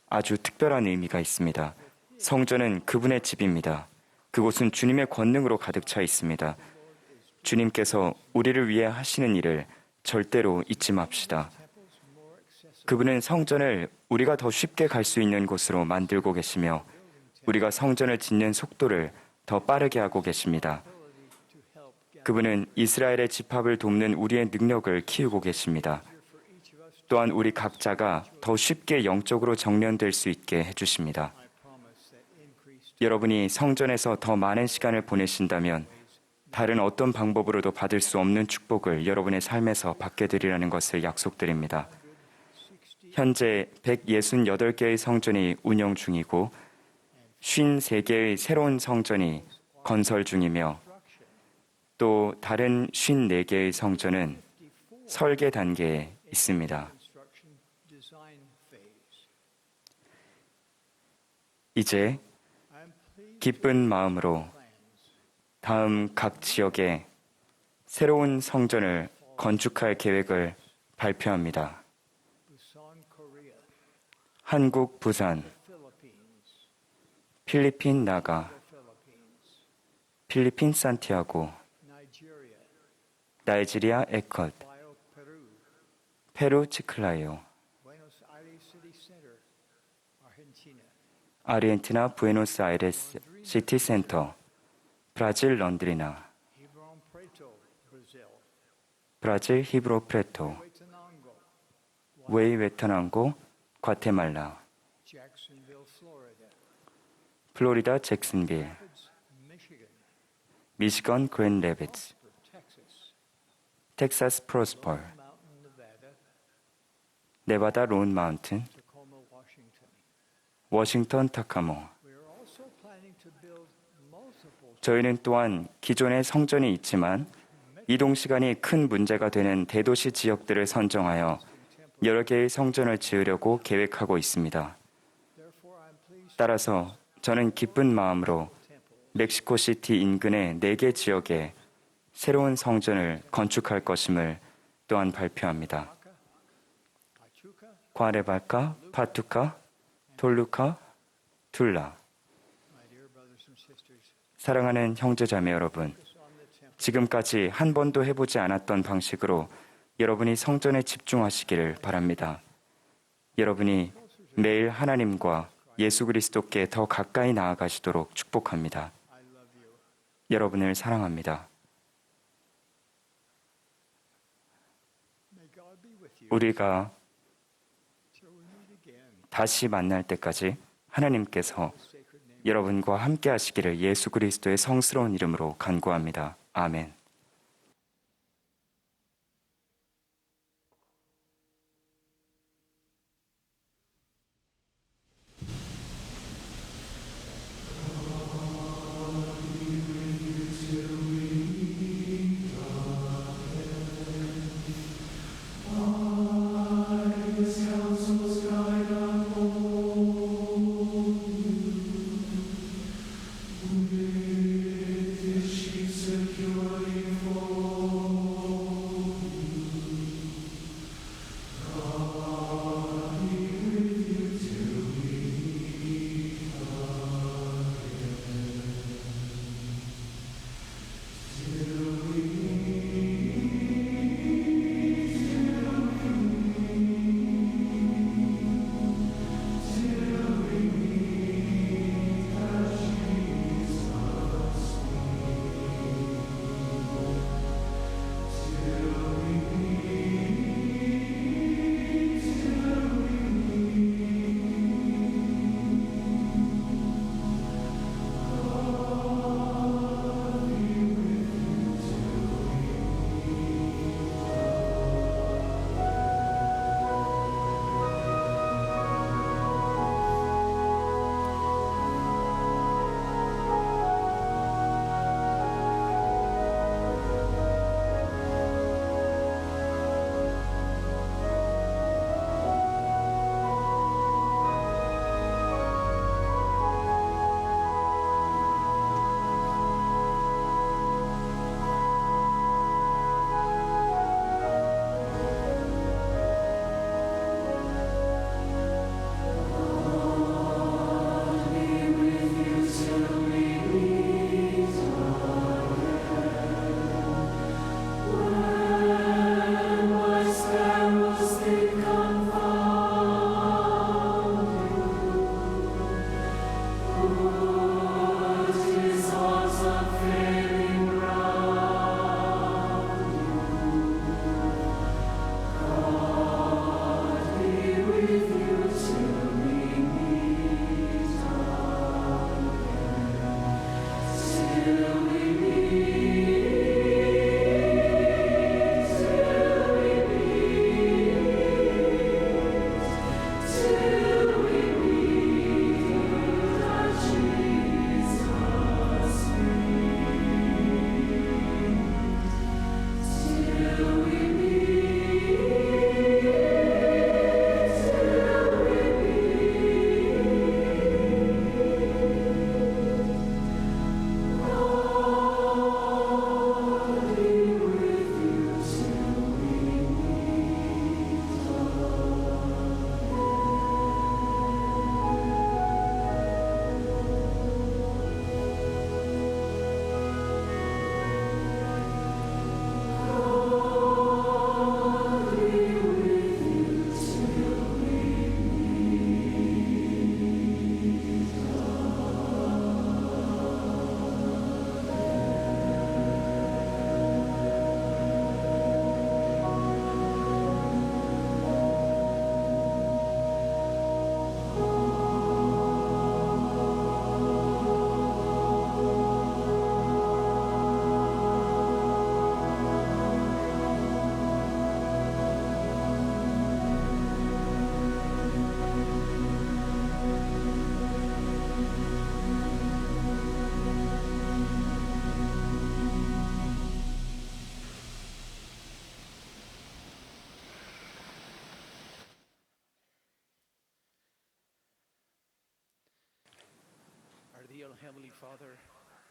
아주 특별한 의미가 있습니다. 성전은 그분의 집입니다. 그곳은 주님의 권능으로 가득 차 있습니다. 주님께서 우리를 위해 하시는 일을 절대로 잊지 맙시다. 그분은 성전을 우리가 더 쉽게 갈 수 있는 곳으로 만들고 계시며 우리가 성전을 짓는 속도를 더 빠르게 하고 계십니다. 그분은 이스라엘의 집합을 돕는 우리의 능력을 키우고 계십니다. 또한 우리 각자가 더 쉽게 영적으로 정련될 수 있게 해주십니다. 여러분이 성전에서 더 많은 시간을 보내신다면 다른 어떤 방법으로도 받을 수 없는 축복을 여러분의 삶에서 받게 되리라는 것을 약속드립니다. 현재 168개의 성전이 운영 중이고 53개의 새로운 성전이 건설 중이며 또 다른 54개의 성전은 설계 단계에 있습니다. 이제 기쁜 마음으로 다음 각 지역에 새로운 성전을 건축할 계획을 발표합니다. 한국 부산, 필리핀 나가, 필리핀 산티아고, 나이지리아 에컷, 페루 치클라요, 아르헨티나 부에노스아이레스 시티 센터, 브라질 런드리나, 브라질 히브로 프레토, 웨이웨터난고, 과테말라, 플로리다 잭슨빌, 미시건 그랜드 레비츠, 텍사스 프로스퍼, 네바다 론 마운튼, 워싱턴 타카모. 저희는 또한 기존에 성전이 있지만 이동 시간이 큰 문제가 되는 대도시 지역들을 선정하여 여러 개의 성전을 지으려고 계획하고 있습니다. 따라서 저는 기쁜 마음으로 멕시코시티 인근의 4개 지역에 새로운 성전을 건축할 것임을 또한 발표합니다. 과레발카, 파투카, 톨루카, 툴라. 사랑하는 형제자매 여러분, 지금까지 한 번도 해보지 않았던 방식으로 여러분이 성전에 집중하시기를 바랍니다. 여러분이 매일 하나님과 예수 그리스도께 더 가까이 나아가시도록 축복합니다. 여러분을 사랑합니다. 우리가 다시 만날 때까지 하나님께서 여러분과 함께 하시기를 예수 그리스도의 성스러운 이름으로 간구합니다. 아멘. Security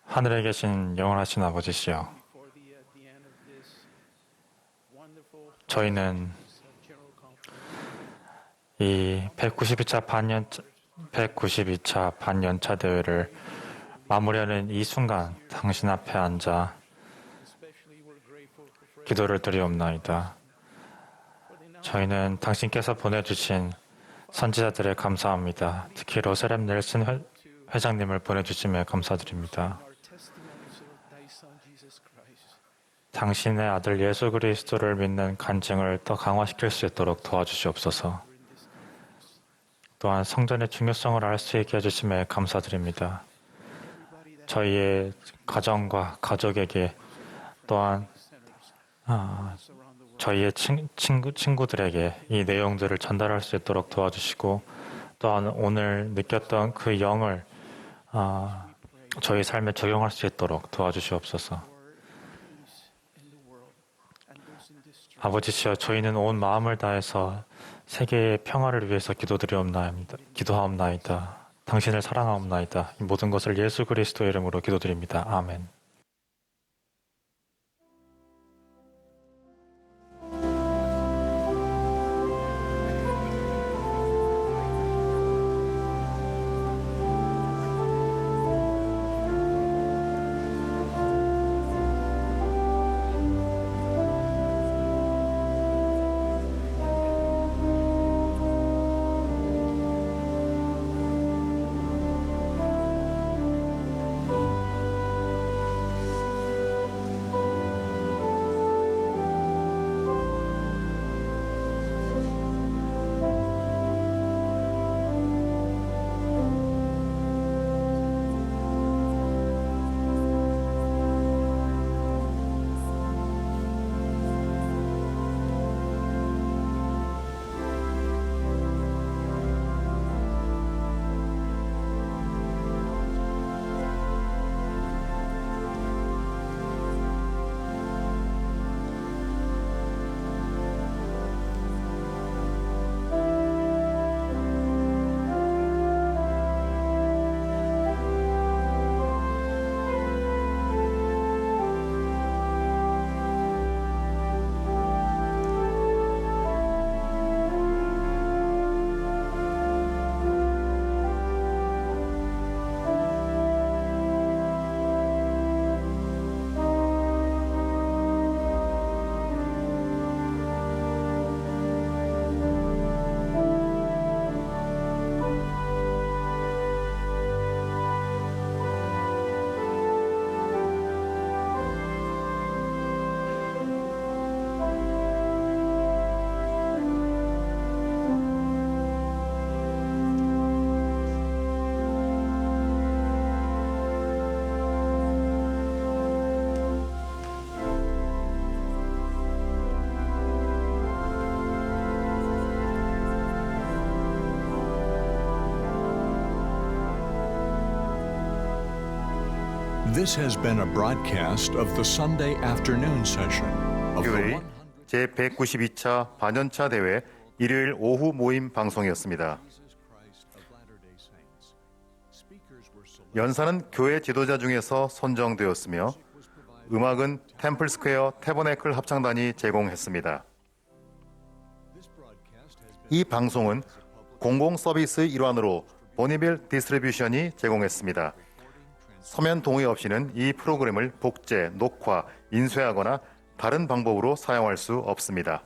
하늘에 계신 영원하신 아버지시여, 저희는 이 192차 반년차 대회를 마무리하는 이 순간 당신 앞에 앉아 기도를 드리옵나이다. 저희는 당신께서 보내주신 선지자들에 감사합니다. 특히 로세렘 넬슨 회장님을 보내주심에 감사드립니다. 당신의 아들 예수 그리스도를 믿는 간증을 더 강화시킬 수 있도록 도와주시옵소서. 또한 성전의 중요성을 알 수 있게 해주심에 감사드립니다. 저희의 가정과 가족에게 또한 저희의 친구들에게 이 내용들을 전달할 수 있도록 도와주시고, 또한 오늘 느꼈던 그 영을 저희 삶에 적용할 수 있도록 도와주시옵소서. 아버지시여, 저희는 온 마음을 다해서 세계의 평화를 위해서 기도하옵나이다. 당신을 사랑하옵나이다. 이 모든 것을 예수 그리스도의 이름으로 기도드립니다. 아멘. This has been a broadcast of the Sunday afternoon session of 교회 the 제192차 반연차 대회 일요일 오후 모임 방송이었습니다. 연사는 교회 지도자 중에서 선정되었으며 음악은 템플스퀘어 태버네클 합창단이 제공했습니다. 이 방송은 공공 서비스의 일환으로 보니빌 디스트리뷰션이 제공했습니다. 서면 동의 없이는 이 프로그램을 복제, 녹화, 인쇄하거나 다른 방법으로 사용할 수 없습니다.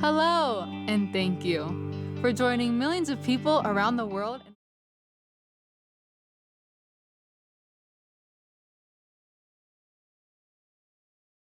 Hello, and thank you for joining millions of people around the world.